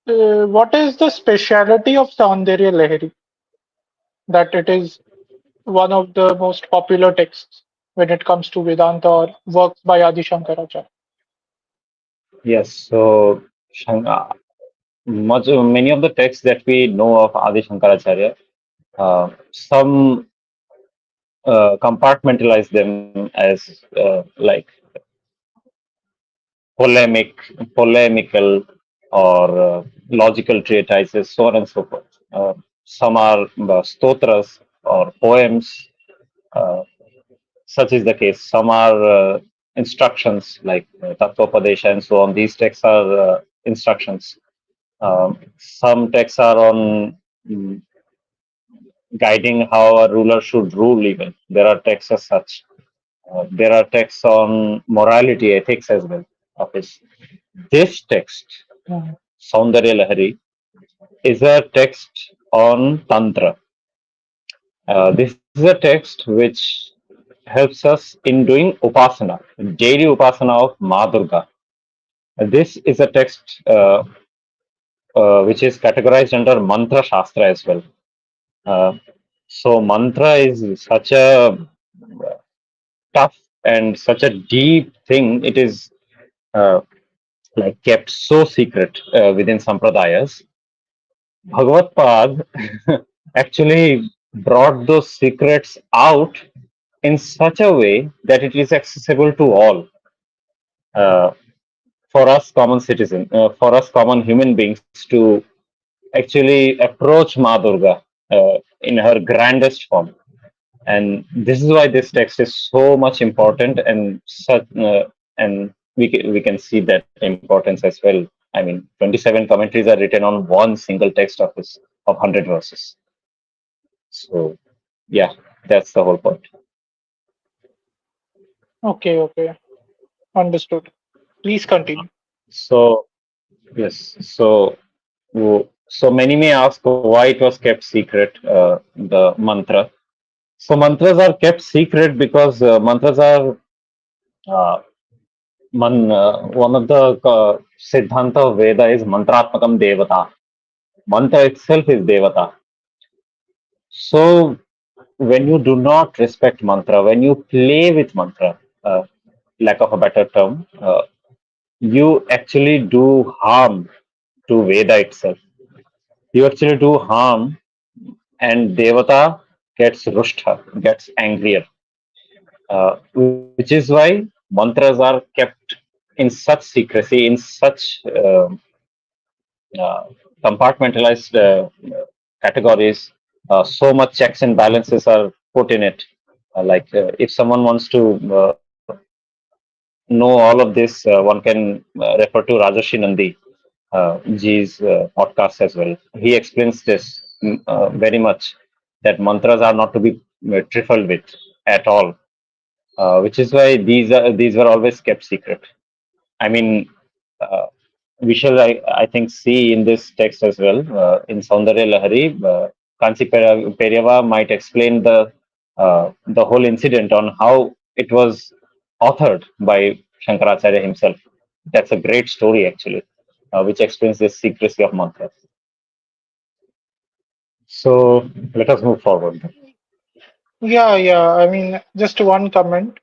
Speaker 3: what is the speciality of Saundarya Lahari that it is? one of the most popular texts when it comes to Vedanta or works by Adi Shankaracharya.
Speaker 1: Yes. So many of the texts that we know of Adi Shankaracharya, some compartmentalize them as like polemic, polemical, or logical treatises, so on and so forth. Some are stotras or poems, uh, such is the case. Some are instructions like Tattvopadesha and so on. These texts are instructions. Some texts are on mm, guiding how a ruler should rule, even. There are texts as such. There are texts on morality, ethics as well. Of his. This text, Saundarya Lahari, is a text on Tantra. This is a text which helps us in doing upasana, daily upasana of Ma Durga. This is a text which is categorized under Mantra Shastra as well. Uh, so, mantra is such a tough and such a deep thing. It is uh, like kept so secret within sampradayas. Bhagavad Pad actually brought those secrets out in such a way that it is accessible to all. Uh, for us common citizen, for us common human beings to actually approach Ma Durga in her grandest form. And this is why this text is so much important, and such, we can see that importance as well. I mean, 27 commentaries are written on one single text of this of 100 verses. So yeah, that's the whole point.
Speaker 3: Okay, okay, understood. Please continue.
Speaker 1: So yes, so many may ask why it was kept secret, the mantra. So mantras are kept secret because mantras are uh, one of the siddhanta of Veda is mantratmakam devata. Mantra itself is devata. So when you do not respect mantra, when you play with mantra, lack of a better term, you actually do harm to Veda itself. You actually do harm, and Devata gets rushta, gets angrier, which is why mantras are kept in such secrecy, in such uh, compartmentalized categories. So much checks and balances are put in it. If someone wants to know all of this, one can refer to Rajarshi Nandi G's podcast as well. He explains this very much, that mantras are not to be trifled with at all, which is why these were always kept secret. I mean, uh, we shall, I think, see in this text as well, in Saundarya Lahari, Kansi Peryava might explain the whole incident on how it was authored by Shankaracharya himself. That's a great story, actually, which explains the secrecy of mantras. So let us move forward.
Speaker 3: Yeah, yeah. I mean, just one comment.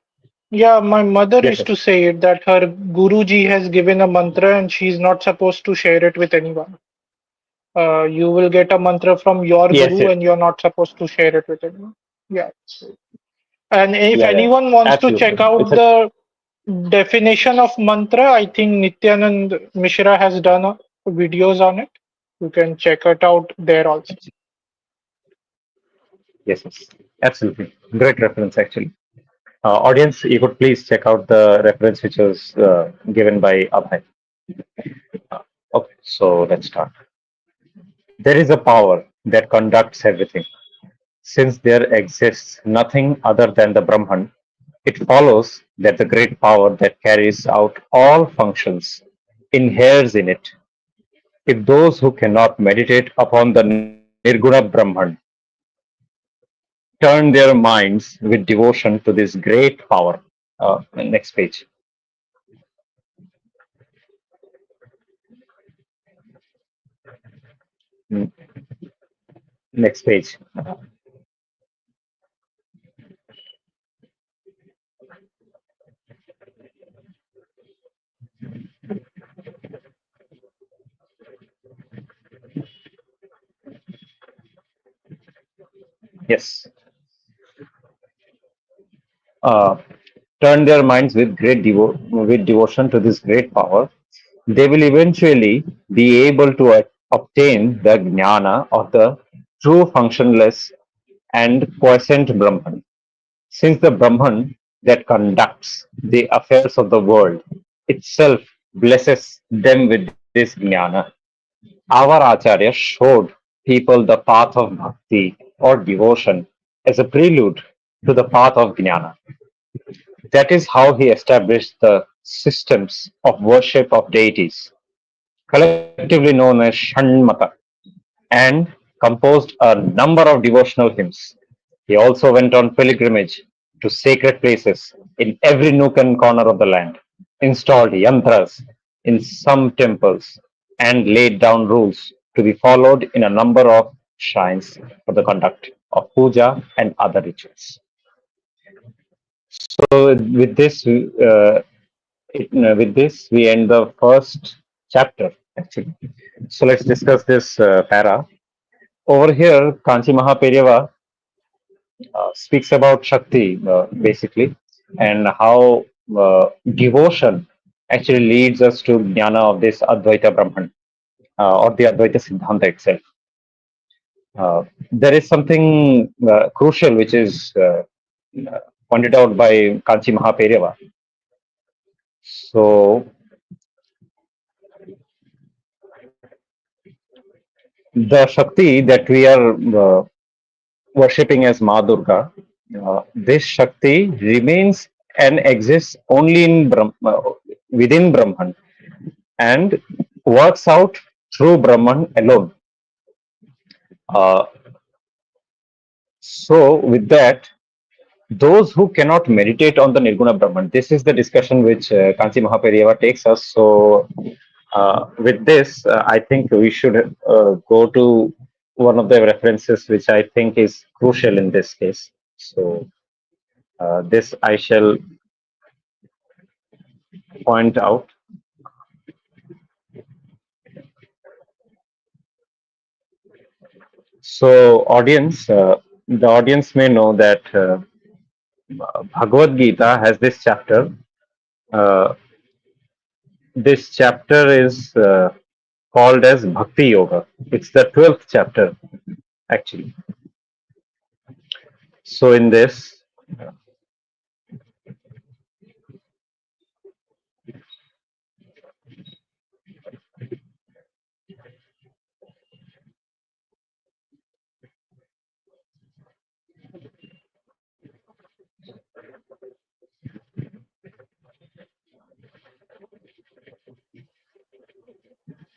Speaker 3: Yeah, my mother
Speaker 1: Yes,
Speaker 3: used to
Speaker 1: yes,
Speaker 3: say it that her Guruji has given a mantra and she's not supposed to share it with anyone. You will get a mantra from your
Speaker 1: yes,
Speaker 3: Guru
Speaker 1: yes.
Speaker 3: and you're not supposed to share it with anyone. Yeah. And if
Speaker 1: Yeah, yeah,
Speaker 3: anyone wants to check
Speaker 1: absolutely. It's
Speaker 3: out
Speaker 1: a
Speaker 3: the definition of mantra, I think Nityanand Mishra has done videos on it. You can check it out there also.
Speaker 1: yes, yes, absolutely great reference, actually. Audience, you could please check out the reference which was given by Abhay. Okay, so let's start. There is a power that conducts everything. Since there exists nothing other than the Brahman, it follows that the great power that carries out all functions inheres in it. If those who cannot meditate upon the Nirguna Brahman turn their minds with devotion to this great power, next page. Mm, Next page. yes, uh, turn their minds with with devotion to this great power, they will eventually be able to obtain the jnana of the true functionless and quiescent Brahman. Since the Brahman that conducts the affairs of the world itself blesses them with this jnana, our Acharya showed people the path of bhakti or devotion as a prelude to the path of jnana. That is how he established the systems of worship of deities, collectively known as Shanmata, and composed a number of devotional hymns. He also went on pilgrimage to sacred places in every nook and corner of the land, installed yantras in some temples, and laid down rules to be followed in a number of shrines for the conduct of puja and other rituals. So, with this, we end the first chapter. Actually, so let's discuss this para. Over here, Kanchi Mahaperyava speaks about Shakti basically, and how devotion actually leads us to jnana of this Advaita Brahman or the Advaita Siddhanta itself. There is something crucial which is pointed out by Kanchi Mahaperyava. So, the Shakti that we are worshipping as Ma Durga, this Shakti remains and exists only in within Brahman and works out through Brahman alone. Uh, so, with that, those who cannot meditate on the Nirguna Brahman, this is the discussion which Kanchi Mahaperyava takes us. So, with this, I think we should go to one of the references which I think is crucial in this case. So, this I shall point out. So, the audience may know that Bhagavad Gita has this chapter. Uh, this chapter is called as Bhakti Yoga. It's the 12th chapter, actually. So, in this,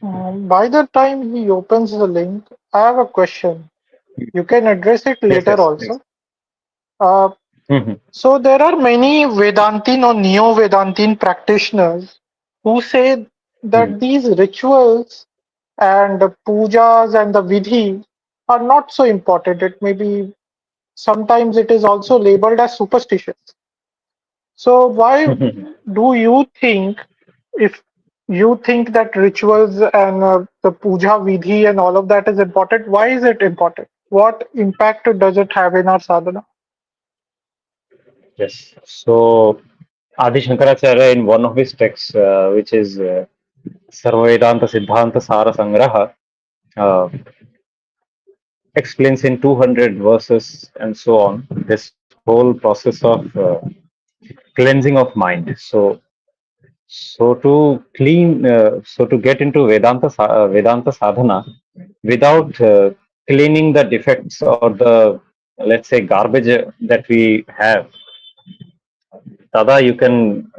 Speaker 3: By the time he opens the link, I have a question. You can address it
Speaker 1: yes,
Speaker 3: later
Speaker 1: yes, please.
Speaker 3: also. Uh,
Speaker 1: Mhm,
Speaker 3: so there are many Vedantin or Neo-Vedantin practitioners who say
Speaker 1: mhm,
Speaker 3: that these rituals and the pujas and the vidhi are not so important. It may be sometimes it is also labeled as superstitious. So why
Speaker 1: mhm.
Speaker 3: do you think, if you think that rituals and the puja vidhi and all of that is important, why is it important? What impact does it have in our sadhana?
Speaker 1: Yes. So, Adi Shankaracharya, in one of his texts, which is Sarvavedanta Siddhanta Sara Sangraha, uh, explains in 200 verses and so on this whole process of cleansing of mind. So to so to get into Vedanta sadhana without cleaning the defects or the, let's say, garbage that we have, Tada, you can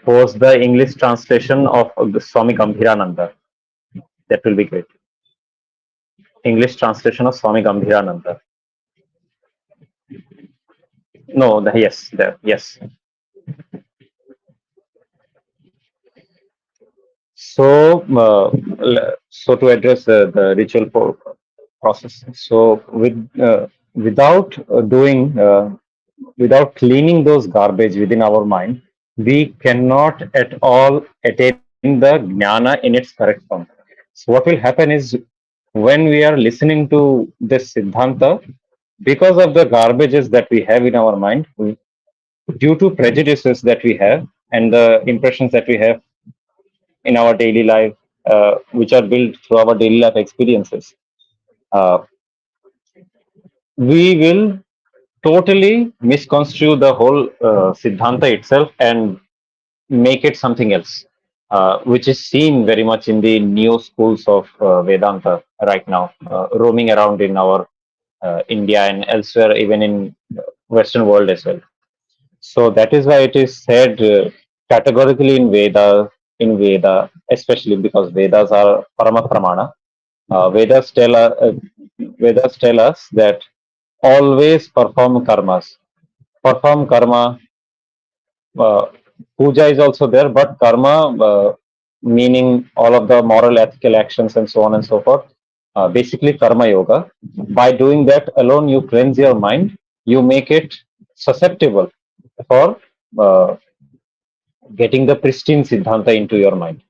Speaker 1: post the English translation of Swami Gambhirananda. That will be great. English translation of Swami Gambhirananda. No, yes, there, yes. So, so to address the ritual process, so without without cleaning those garbage within our mind, we cannot at all attain the jnana in its correct form. So, what will happen is when we are listening to this Siddhanta, because of the garbages that we have in our mind, due to prejudices that we have and the impressions that we have in our daily life, which are built through our daily life experiences, uh, we will totally misconstrue the whole Siddhanta itself and make it something else, which is seen very much in the new schools of Vedanta right now, roaming around in our India and elsewhere, even in Western world as well. So that is why it is said categorically in Veda, especially because Vedas are Parama Pramana. Vedas tell us that always perform karmas. Perform karma. Uh, Puja is also there, but karma, meaning all of the moral, ethical actions, and so on and so forth. Basically, karma yoga. By doing that alone, you cleanse your mind. You make it susceptible for uh, getting the pristine siddhanta into your mind.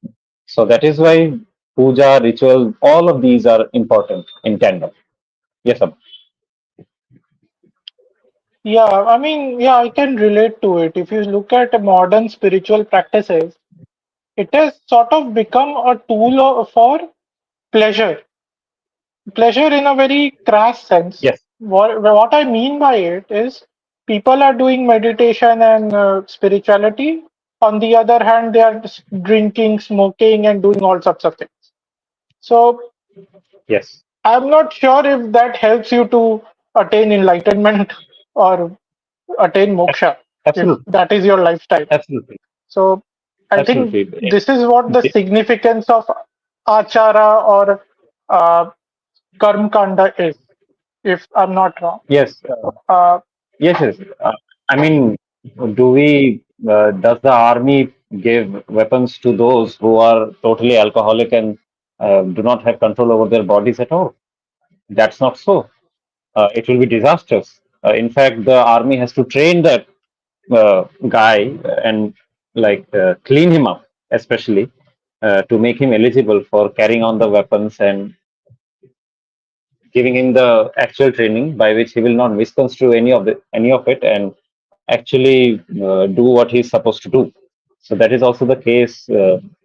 Speaker 1: So that is why puja, ritual, all of these are important in tandem. Yes, sir.
Speaker 3: Yeah, I mean, yeah, I can relate to it. If you look at modern spiritual practices, it has sort of become a tool for pleasure. Pleasure in a very crass sense.
Speaker 1: Yes,
Speaker 3: What I mean by it is people are doing meditation and spirituality. On the other hand, they are drinking, smoking, and doing all sorts of things. So
Speaker 1: yes,
Speaker 3: I'm not sure if that helps you to attain enlightenment or attain moksha, if
Speaker 1: absolutely,
Speaker 3: that is your lifestyle.
Speaker 1: absolutely,
Speaker 3: So I think
Speaker 1: absolutely.
Speaker 3: this is what the significance of achara or uh, karm kanda is, if I'm not wrong.
Speaker 1: Yes,
Speaker 3: Uh,
Speaker 1: yes, yes. I mean, do we? Does the army give weapons to those who are totally alcoholic and do not have control over their bodies at all? That's not so. It will be disastrous. In fact, the army has to train that guy and clean him up, especially to make him eligible for carrying on the weapons and giving him the actual training by which he will not misconstrue any of it and actually do what he's supposed to do. So that is also the case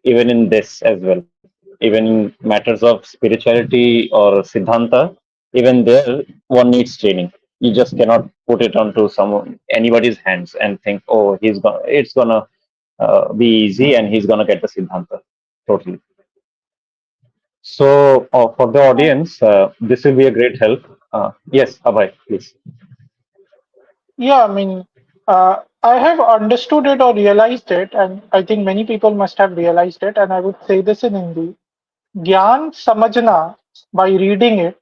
Speaker 1: even in this as well. Even in matters of spirituality or siddhanta, even there one needs training. You just cannot put it onto anybody's hands and think, oh, it's gonna be easy and he's gonna get the siddhanta totally. So for the audience, this will be a great help. Yes, Abhay, please.
Speaker 3: yeah, I mean, I have understood it or realized it, and I think many people must have realized it, and I would say this in Hindi. ज्ञान समझना by reading it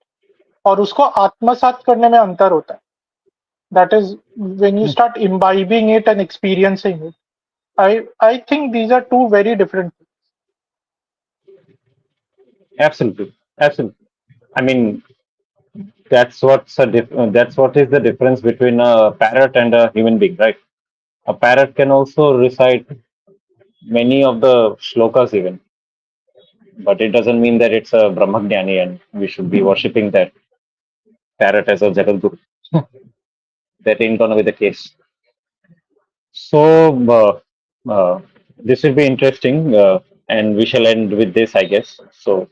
Speaker 3: और उसको आत्मसात करने में अंतर होता है. That is when you start imbibing it and experiencing it. I think these are two very different things.
Speaker 1: Absolutely, absolutely. I mean, that's what is the difference between a parrot and a human being, right? A parrot can also recite many of the shlokas even, but it doesn't mean that it's a Brahmagyani and we should be worshipping that parrot as a Jagadguru. That ain't gonna be the case. So this will be interesting, and we shall end with this, I guess. So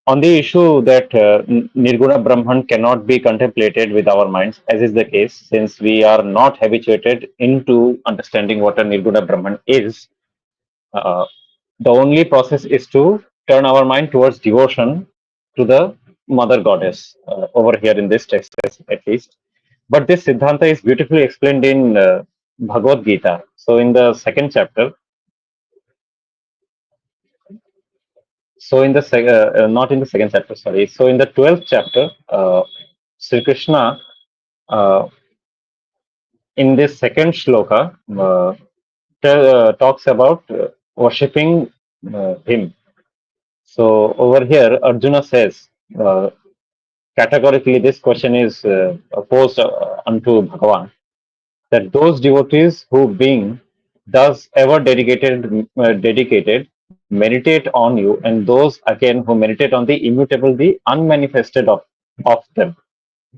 Speaker 1: on the issue that Nirguna Brahman cannot be contemplated with our minds, as is the case, since we are not habituated into understanding what a Nirguna Brahman is, uh, the only process is to turn our mind towards devotion to the Mother Goddess, over here in this text, at least. But this Siddhanta is beautifully explained in Bhagavad Gita. So, in the second chapter, not in the second chapter, sorry. So, in the 12th chapter, Sri Krishna, uh, in this second shloka, talks about worshipping him. So over here, Arjuna says, categorically, this question is posed unto Bhagavan, that those devotees who being thus ever dedicated meditate on you, and those again who meditate on the immutable, the unmanifested of them.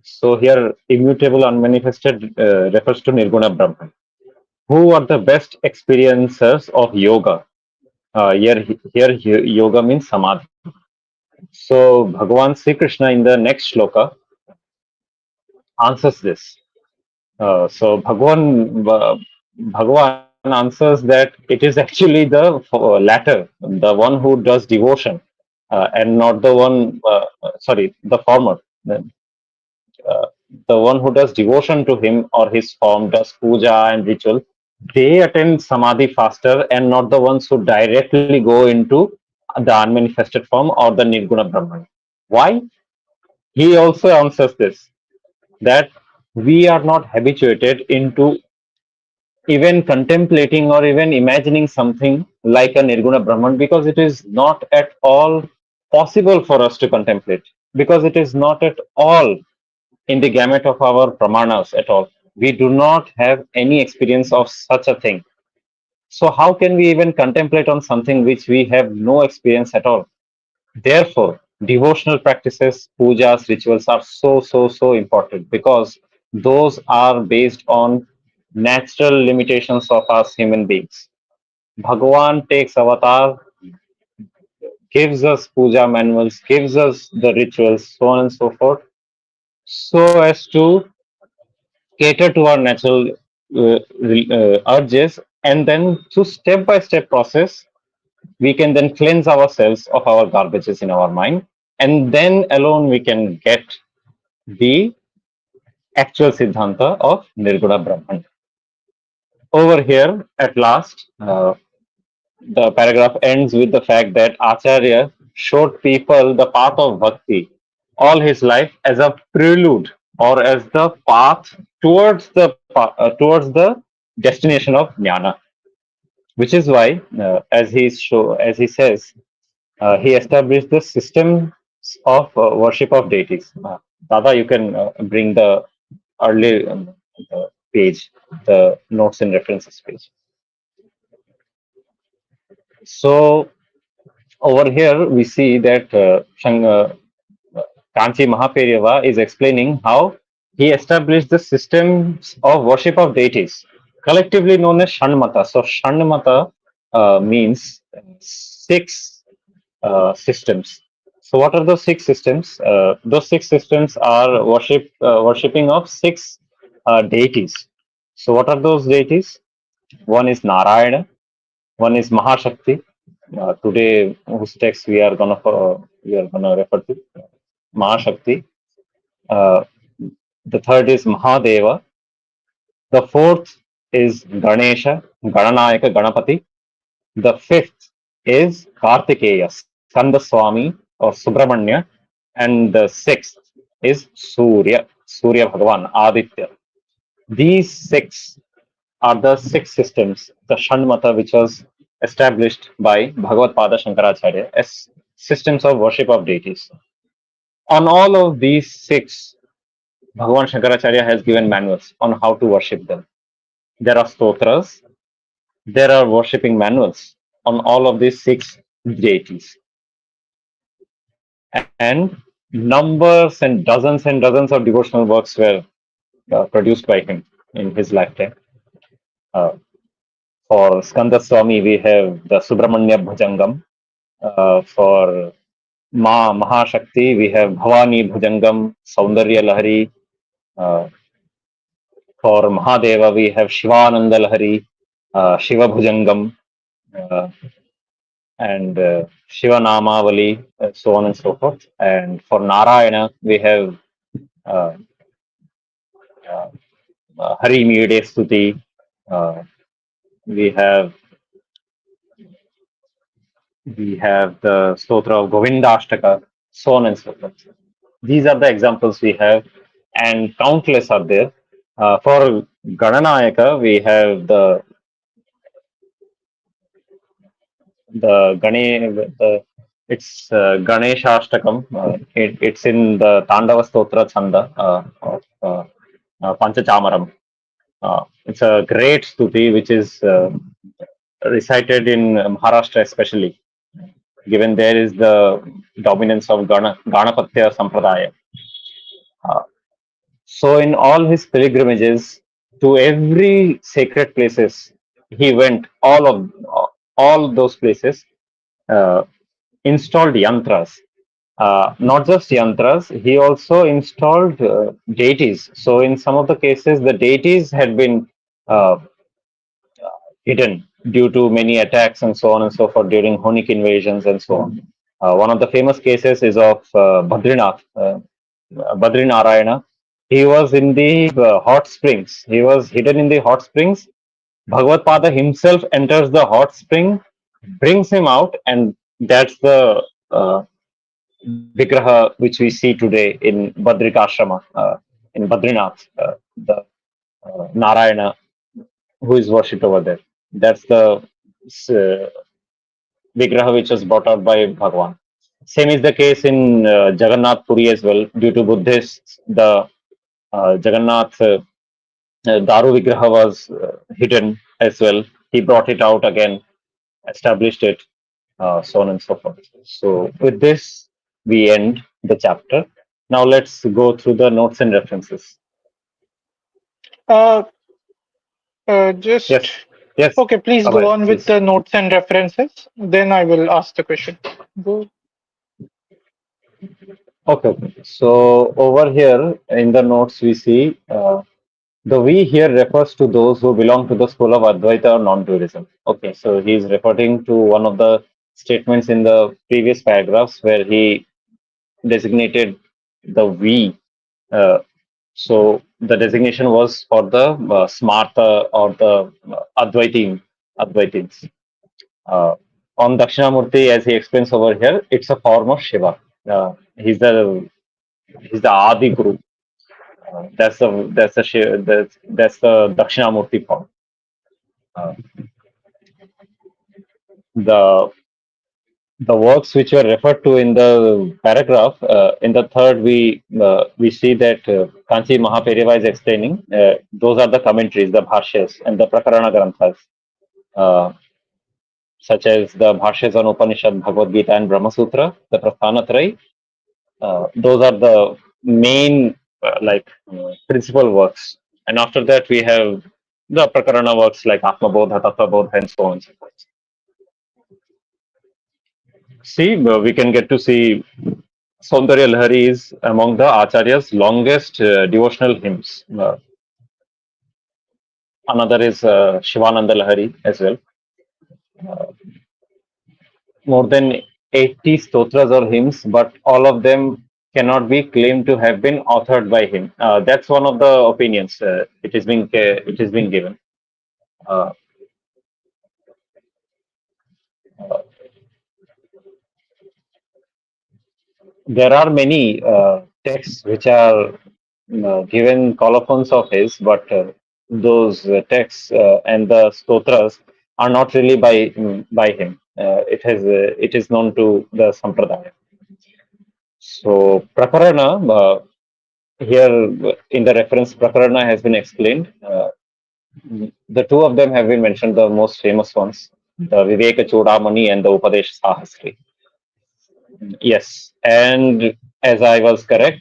Speaker 1: So here, immutable, unmanifested refers to Nirguna Brahman. Who are the best experiencers of yoga? Here, yoga means samadhi. So Bhagavan Sri Krishna in the next shloka answers this. Bhagavan answers that it is actually the latter, the one who does devotion, and not the one. Sorry, the former. Uh, the one who does devotion to him or his form, does puja and ritual, they attend samadhi faster, and not the ones who directly go into the unmanifested form or the nirguna brahman. Why? He also answers this, that we are not habituated into even contemplating or even imagining something like a nirguna brahman, because it is not at all possible for us to contemplate, because it is not at all in the gamut of our pramanas at all. We do not have any experience of such a thing. So how can we even contemplate on something which we have no experience at all? Therefore, devotional practices, pujas, rituals are so important, because those are based on natural limitations of us human beings. Bhagavan takes avatar, gives us puja manuals, gives us the rituals, so on and so forth, so as to cater to our natural urges, and then through step by step process, we can then cleanse ourselves of our garbages in our mind, and then alone we can get the actual Siddhanta of Nirguna Brahman. Over here, at last, the paragraph ends with the fact that Acharya showed people the path of bhakti all his life as a prelude, or as the path towards the destination of jnana, which is why, as he says, he established the system of worship of deities. Dada, you can bring the early page, the notes and references page. So over here we see that Kanchi Mahaperiyava is explaining how he established the systems of worship of deities, collectively known as Shanmata. So Shanmata means six systems. So what are those six systems? Those six systems are worshipping of six deities. So what are those deities? One is Narayana, one is Mahashakti. Today, whose text we are gonna refer to Mahashakti. Uh, the third is Mahadeva. The fourth is Ganesha, Gananayaka, Ganapati. The fifth is Kartikeya, Skandaswami or Subramanya. And the sixth is Surya Bhagavan, Aditya. These six are the six systems, the Shanmata, which was established by Bhagavad Pada Shankaracharya as systems of worship of deities. On all of these six, Bhagavan Shankaracharya has given manuals on how to worship them. There are stotras, there are worshipping manuals on all of these six deities. And numbers and dozens of devotional works were produced by him in his lifetime. Uh, for Skanda Swami, we have the Subramanya Bhujangam. For Mahashakti, we have Bhavani Bhujangam, Saundarya Lahari. Uh, for Mahadeva, we have Shivananda Lahari, Shiva Bhujangam, uh, and Shiva Namavali, so on and so forth. And for Narayana, we have uh, uh, Hari Mide Stuti. Uh, we have the Stotra of Govindashtaka, so on and so forth. These are the examples we have, and countless are there. For Gananayaka, we have the it's Ganeshashtakam. It's in the Tandava Stotra Chanda of Panchachamaram. It's a great stuti which is recited in Maharashtra, especially, given there is the dominance of Ganapatya Sampradaya. Uh, so, in all his pilgrimages to every sacred places, he went all those places, uh, installed yantras. Not just yantras, he also installed deities. So, in some of the cases, the deities had been uh, hidden due to many attacks and so on and so forth during Hunnic invasions and so on. One of the famous cases is of Badrinath, Badrinarayana. He was in the hot springs. He was hidden in the hot springs. Bhagavad Pada himself enters the hot spring, brings him out, and that's the Vigraha which we see today in Badrikashrama, in Badrinath, the Narayana who is worshipped over there. That's the Vigraha which was brought out by Bhagwan. Same is the case in Jagannath Puri as well. Due to Buddhists, the Jagannath Daru Vigraha was hidden as well. He brought it out again, established it, so on and so forth. So, with this, we end the chapter. Now, let's go through the notes and references.
Speaker 3: Uh, just
Speaker 1: Yes, yes,
Speaker 3: okay. Please go
Speaker 1: Abhay,
Speaker 3: on with
Speaker 1: please.
Speaker 3: the notes and references. Then I will ask the question. Go.
Speaker 1: Okay, okay. So, over here in the notes, we see the we here refers to those who belong to the school of Advaita or non-dualism. Okay, so he is referring to one of the statements in the previous paragraphs where he designated the we. Uh, so the designation was for the Smarta or the Advaitins. Uh, on Dakshinamurti, as he explains over here, it's a form of Shiva. He's the Adi Guru. That's the Dakshinamurti form. Uh, the the works which were referred to in the paragraph, in the third, we see that Kanchi Mahaperiyava is explaining. Those are the commentaries, the bhashyas, and the prakarana granthas, uh, such as the bhashyas on Upanishad, Bhagavad Gita, and Brahma Sutra, the Prasthanatraya. Those are the main principal works. And after that, we have the prakarana works like Atma Bodha, Tattva Bodha, and so on and so forth. See, we can get to see Saundarya Lahari is among the Acharya's longest devotional hymns. Another is Shivananda Lahari as well. More than 80 stotras or hymns, but all of them cannot be claimed to have been authored by him. That's one of the opinions. It is being given. Uh, uh, there are many texts which are given colophons of his, but those texts and the stotras are not really by him. It is known to the sampradaya. So prakarana here in the reference prakarana has been explained. The two of them have been mentioned, the most famous ones, the Viveka Chudamani and the Upadesh Sahasri. Yes, and as I was correct,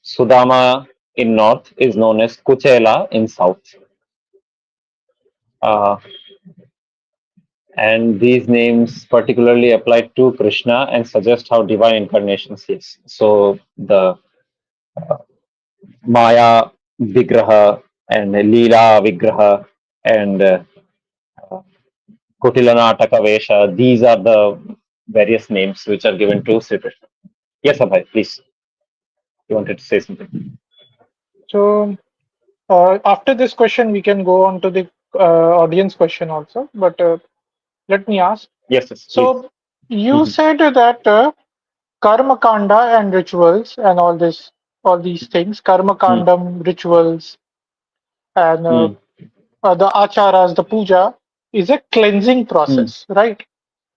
Speaker 1: Sudama in north is known as Kuchela in south. Uh, and these names particularly apply to Krishna and suggest how divine incarnations is. So the Maya Vigraha and Leela Vigraha and Kutilanataka Vesha, these are the various names which are given to Sri Krishna. Yes, Abhay, please. You wanted to say something?
Speaker 3: So after this question, we can go on to the audience question also. But let me ask.
Speaker 1: Yes, yes, please.
Speaker 3: So you
Speaker 1: Mhm.
Speaker 3: said that karma kanda and rituals and all these things, karma
Speaker 1: Mm,
Speaker 3: kandam rituals and
Speaker 1: mm.
Speaker 3: the acharas, the puja is a cleansing
Speaker 1: Mm.
Speaker 3: process, right?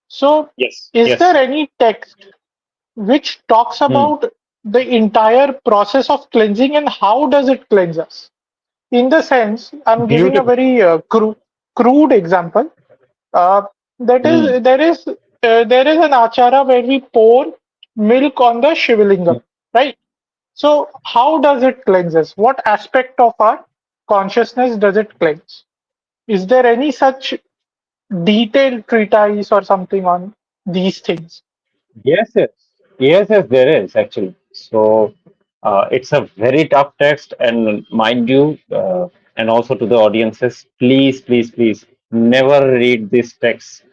Speaker 3: So
Speaker 1: Yes,
Speaker 3: is there
Speaker 1: yes.
Speaker 3: any text which talks
Speaker 1: Mm.
Speaker 3: about the entire process of cleansing and how does it cleanse us? In the sense, I'm giving a
Speaker 1: Beautiful.
Speaker 3: very crude example. Uh, that
Speaker 1: Hmm.
Speaker 3: is there is an achara where we pour milk on the Shivalingam, right? So how does it cleanse us? What aspect of our consciousness does it cleanse? Is there any such detailed treatise or something on these things?
Speaker 1: Yes, yes, yes, yes, there is actually. So it's a very tough text, and mind you, and also to the audiences, please, please, please, never read this text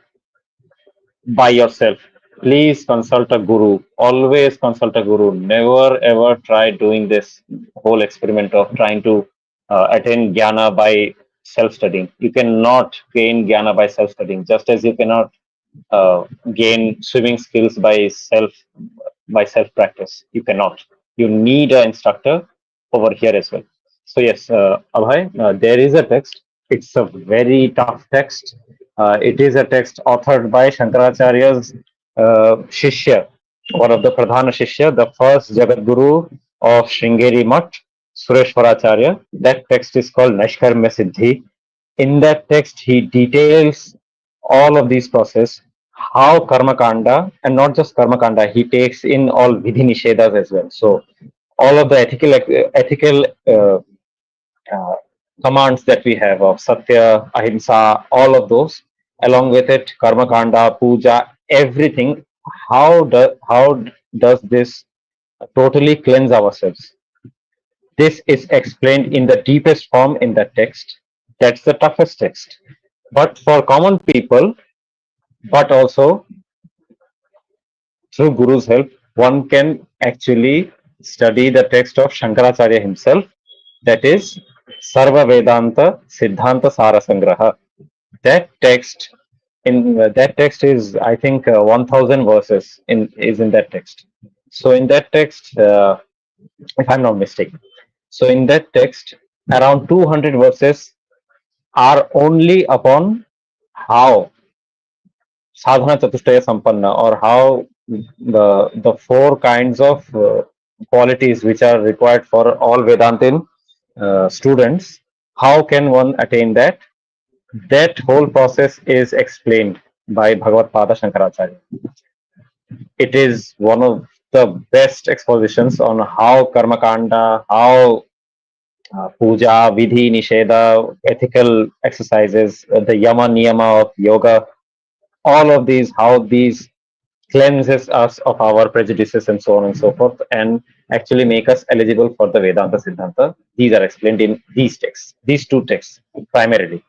Speaker 1: by yourself. Please consult a guru. Always consult a guru. Never ever try doing this whole experiment of trying to attain jnana by self-studying. You cannot gain jnana by self-studying, just as you cannot uh, gain swimming skills by self practice. You cannot. You need an instructor over here as well. So yes, Abhay, there is a text. It's a very tough text. It is a text authored by Shankaracharya's Shishya, one of the Pradhana Shishya, the first Jagat Guru of Sringeri Mutt, Sureshwaracharya. That text is called Nashkarmya Siddhi. In that text, he details all of these process, how karma kanda, and not just karma kanda, he takes in all vidhi nishedas as well. So all of the ethical uh, commands that we have of satya, ahimsa, all of those, along with it, karma kanda, puja, everything. How does this totally cleanse ourselves? This is explained in the deepest form in the text. That's the toughest text. But for common people, but also through Guru's help, one can actually study the text of Shankaracharya himself, that is Sarva Vedanta Siddhanta Sara Sangraha. That text that text is, I think, 1,000 verses in that text. So in that text, if I'm not mistaken, so in that text, around 200 verses are only upon how sadhana chatushtaya sampanna, or how the four kinds of qualities which are required for all Vedantin students, how can one attain that? That whole process is explained by Bhagavad Pada Shankaracharya. It is one of the best expositions on how karma kanda, how puja, vidhi, nisheda, ethical exercises, the yama niyama of yoga, all of these, how these cleanses us of our prejudices and so on and so forth, and actually make us eligible for the Vedanta Siddhanta. These are explained in these texts, these two texts primarily.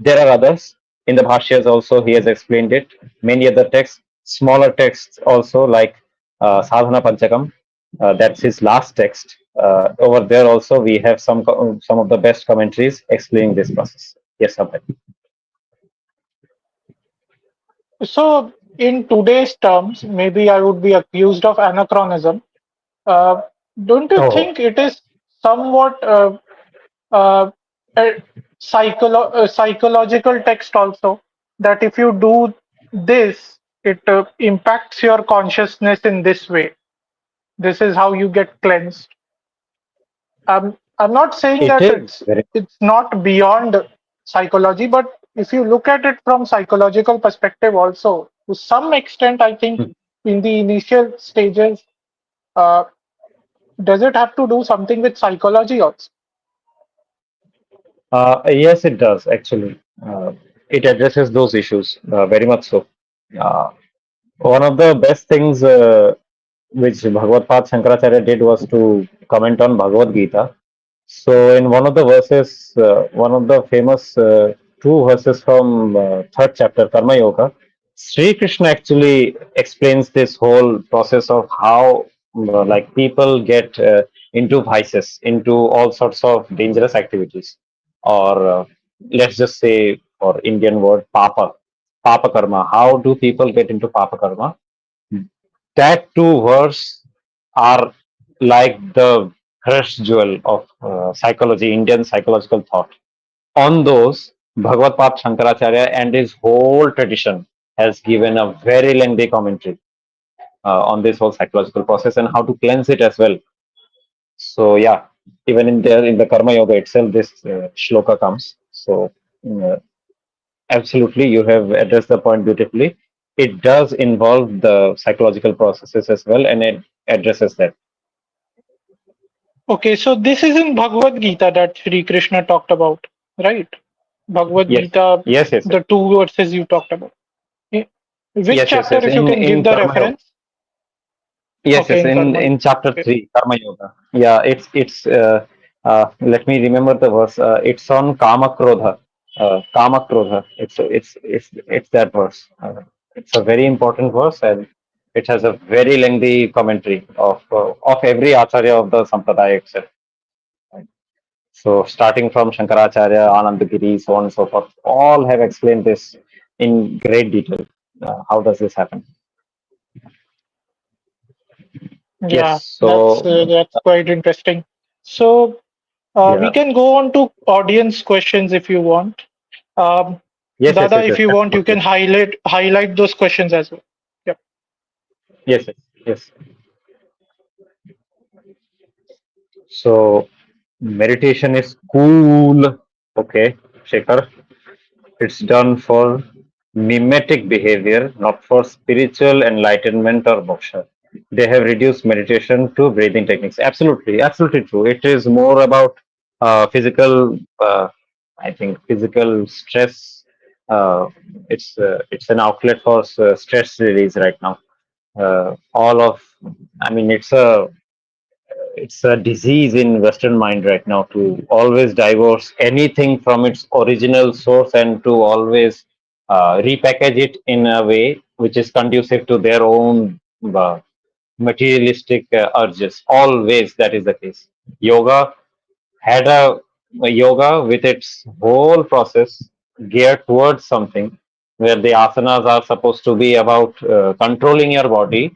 Speaker 1: There are others in the Bhashyas also, he has explained it. Many other texts, smaller texts also, like Sadhana Panchakam, that's his last text. Over there also, we have some of the best commentaries explaining this process. Yes, Abhay.
Speaker 3: So, in today's terms, maybe I would be accused of anachronism. Uh, don't you
Speaker 1: Oh,
Speaker 3: think it is somewhat uh, a psychological text also, that if you do this, it impacts your consciousness in this way? This is how you get cleansed. I'm not saying
Speaker 1: it
Speaker 3: that
Speaker 1: is very.
Speaker 3: it's not beyond psychology, but if you look at it from psychological perspective also, to some extent, I think in the initial stages, uh, does it have to do something with psychology also?
Speaker 1: Yes, it does actually. It addresses those issues very much so. Uh, One of the best things which Bhagavad Path Shankaracharya did was to comment on Bhagavad Gita. So, in one of the verses, one of the famous two verses from third chapter, Karma Yoga, Sri Krishna actually explains this whole process of how, like, people get into vices, into all sorts of dangerous activities, or let's just say, for Indian word, papa karma. How do people get into papa karma? That two verse are like the crushed jewel of psychology, Indian psychological thought. On those, Bhagavad Path Shankaracharya and his whole tradition has given a very lengthy commentary on this whole psychological process and how to cleanse it as well. So yeah, even in the Karma Yoga itself, this shloka comes. So uh, Absolutely, you have addressed the point beautifully. It does involve the psychological processes as well, and it addresses that.
Speaker 3: Okay, so this is in Bhagavad Gita that Sri Krishna talked about, right? Bhagavad
Speaker 1: Yes,
Speaker 3: Gita,
Speaker 1: yes, yes, yes,
Speaker 3: the two verses you talked about. Eh, Which
Speaker 1: yes, yes,
Speaker 3: chapter,
Speaker 1: yes.
Speaker 3: if you can
Speaker 1: In
Speaker 3: give the
Speaker 1: Karma Yoga.
Speaker 3: reference?
Speaker 1: Yes,
Speaker 3: Okay,
Speaker 1: yes.
Speaker 3: in Karma.
Speaker 1: In chapter
Speaker 3: Okay.
Speaker 1: 3, Karma Yoga. Yeah, it's. Let me remember the verse. It's on Kama Krodha. Kama Krodha. It's that verse. It's a very important verse, and it has a very lengthy commentary of every acharya of the sampradaya itself. So starting from Shankaracharya, Anandagiri, so on and so forth, all have explained this in great detail. How does this happen? Yes.
Speaker 3: Yeah,
Speaker 1: So
Speaker 3: that's quite interesting. So we
Speaker 1: yeah.
Speaker 3: can go on to audience questions if you want. Um,
Speaker 1: Yes, yes,
Speaker 3: Dada,
Speaker 1: yes,
Speaker 3: if
Speaker 1: yes.
Speaker 3: you want, you can
Speaker 1: Absolutely.
Speaker 3: highlight those questions as well. Yep.
Speaker 1: Yes, yes, yes. So meditation is cool. Okay, Shekhar. It's done for mimetic behavior, not for spiritual enlightenment or moksha. They have reduced meditation to breathing techniques. Absolutely, absolutely true. It is more about physical, I think, physical stress. It's an outlet for stress release right now. All of, I mean, it's a disease in Western mind right now to always divorce anything from its original source and to always repackage it in a way which is conducive to their own materialistic urges. Always that is the case. Yoga had a yoga with its whole process geared towards something where the asanas are supposed to be about controlling your body.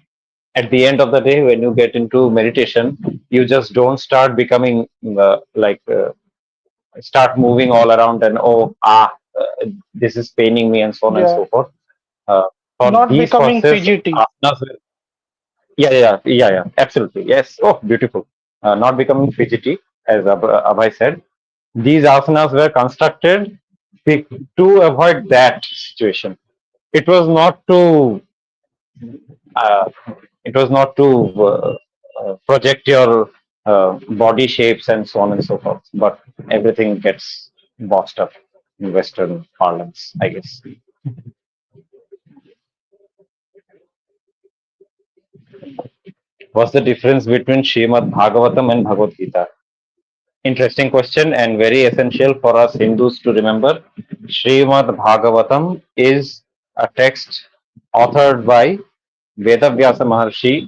Speaker 1: At the end of the day, when you get into meditation, you just don't start becoming start moving all around and this is paining me and so on and
Speaker 3: Yeah,
Speaker 1: so forth. uh, for
Speaker 3: not
Speaker 1: these
Speaker 3: becoming
Speaker 1: process
Speaker 3: fidgety.
Speaker 1: asanas yeah, absolutely. Yes. Oh, beautiful. Not becoming fidgety, as Abhay said. These asanas were constructed be- to avoid that situation. It was not to. Uh, it was not to project your body shapes and so on and so forth. But everything gets boxed up in Western parlance, I guess. What's the difference between Srimad Bhagavatam and Bhagavad Gita? Interesting question and very essential for us Hindus to remember. Srimad Bhagavatam is a text authored by Vedavyasa Maharshi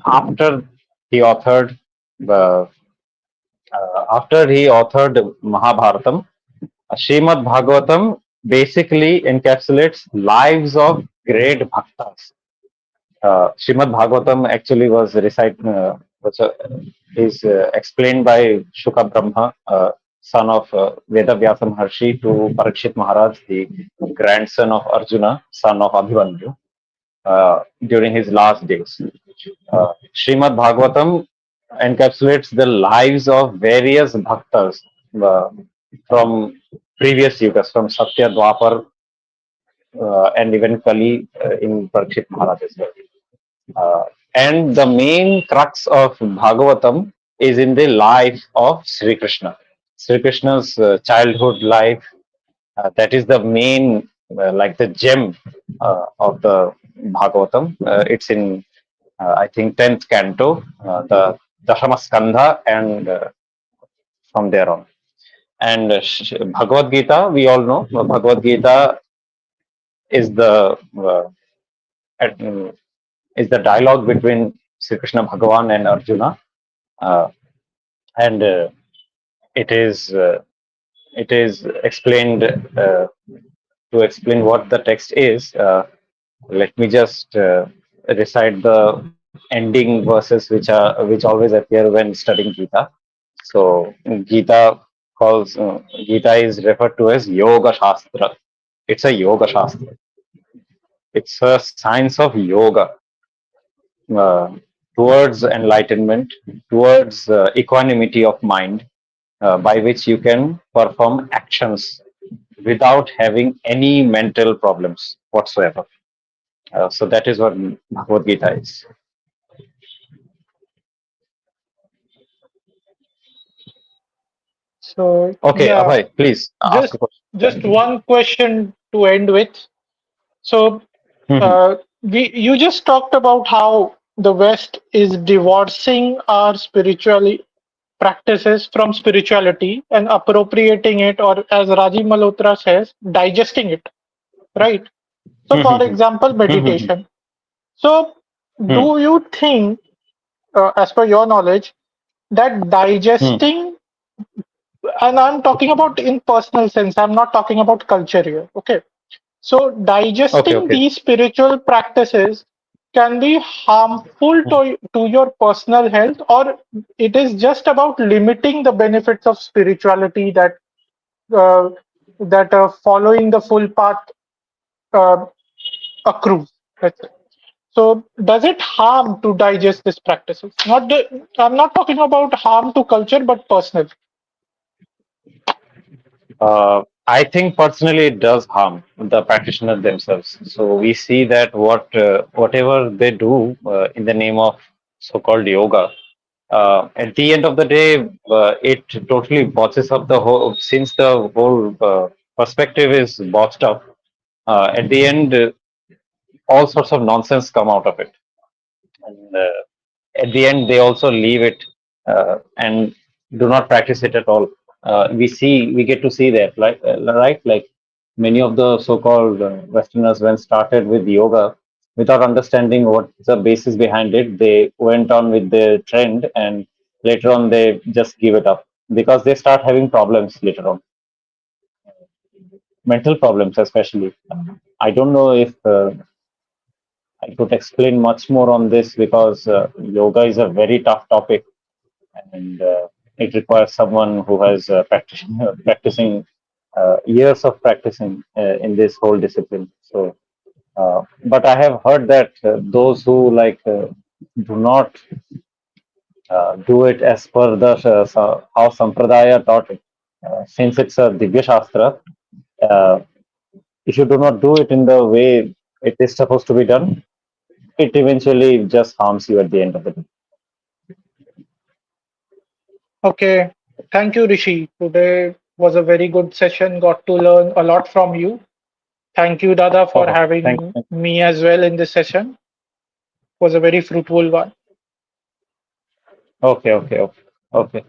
Speaker 1: he authored the after he authored Mahabharatam. Srimad Bhagavatam basically encapsulates lives of great bhaktas. Srimad Bhagavatam actually is explained by Shuka Brahma, son of Vedavyasa Maharshi, to Parikshit Maharaj, the grandson of Arjuna, son of Abhimanyu, during his last days. Srimad Bhagavatam encapsulates the lives of various bhaktas uh, from previous yugas, from Satya, Dwapar, and even Kali in Parikshit Maharaj as well. And the main crux of Bhagavatam is in the life of Sri Krishna. Sri Krishna's childhood life, that is the main, like the gem of the Bhagavatam. It's in, I think, 10th canto, the Dashama Skandha, and from there on. And Bhagavad Gita, we all know, Bhagavad Gita is at- is the dialogue between Sri Krishna Bhagavan and Arjuna, uh, and it is uh, it is explained to explain what the text is. Let me just recite the ending verses which always appear when studying Gita. So Gita Gita is referred to as Yoga Shastra. It's a Yoga Shastra. It's a science of yoga uh, towards enlightenment, towards equanimity of mind, by which you can perform actions without having any mental problems whatsoever. So that is what Bhagavad Gita is.
Speaker 3: So
Speaker 1: Okay,
Speaker 3: yeah,
Speaker 1: Abhay, please ask
Speaker 3: just
Speaker 1: a question.
Speaker 3: just one question to end with. So
Speaker 1: Mhm.
Speaker 3: uh, we you just talked about how the West is divorcing our spiritual practices from spirituality and appropriating it, or as Rajiv Malhotra says, digesting it, right? So, for
Speaker 1: Mhm.
Speaker 3: example,
Speaker 1: Mhm.
Speaker 3: meditation. So,
Speaker 1: Mhm.
Speaker 3: do you think, as per your knowledge, that
Speaker 1: Mhm.
Speaker 3: digesting, and I'm talking about in personal sense, I'm not talking about culture here, okay? So,
Speaker 1: Okay,
Speaker 3: digesting
Speaker 1: okay.
Speaker 3: these spiritual practices can be harmful to your personal health, or it is just about limiting the benefits of spirituality uh, that following the full path uh, accrues. Let's say. So, does it harm to digest these practices? I'm not talking about harm to culture, but personal.
Speaker 1: I think personally it does harm the practitioner themselves. So we see that whatever they do in the name of so-called yoga, at the end of the day, it totally botches up the whole. Since the whole perspective is botched up, at the end, all sorts of nonsense come out of it. And at the end they also leave it and do not practice it at all. We get to see that, like right, like many of the so-called Westerners, when started with yoga without understanding what the basis behind it, they went on with the trend, and later on they just give it up because they start having problems later on, mental problems especially. I don't know if I could explain much more on this because yoga is a very tough topic, and it requires someone who has practicing years of practicing in this whole discipline. So, but I have heard that those who do not do it as per the how Sampradaya taught it, since it's a Divya Shastra, uh, if you do not do it in the way it is supposed to be done, it eventually just harms you at the end of the day.
Speaker 3: Okay. Thank you, Rishi. Today was a very good session. Got to learn a lot from you. Thank you, Dada, for
Speaker 1: Oh, thank
Speaker 3: having
Speaker 1: you.
Speaker 3: me as well in this session. Was a very fruitful one.
Speaker 1: Okay, okay, okay, okay.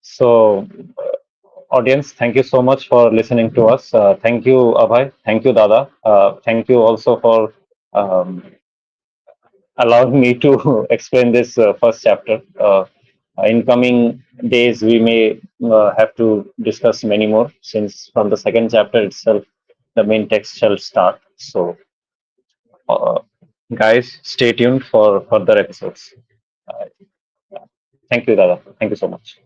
Speaker 1: So, audience, thank you so much for listening to us. Thank you, Abhay. Thank you, Dada. Thank you also for um, allowing me to explain this first chapter. In coming days, we may have to discuss many more, since from the second chapter itself, the main text shall start. So, uh, guys, stay tuned for further episodes. Uh, Thank you, Dada. Thank you so much.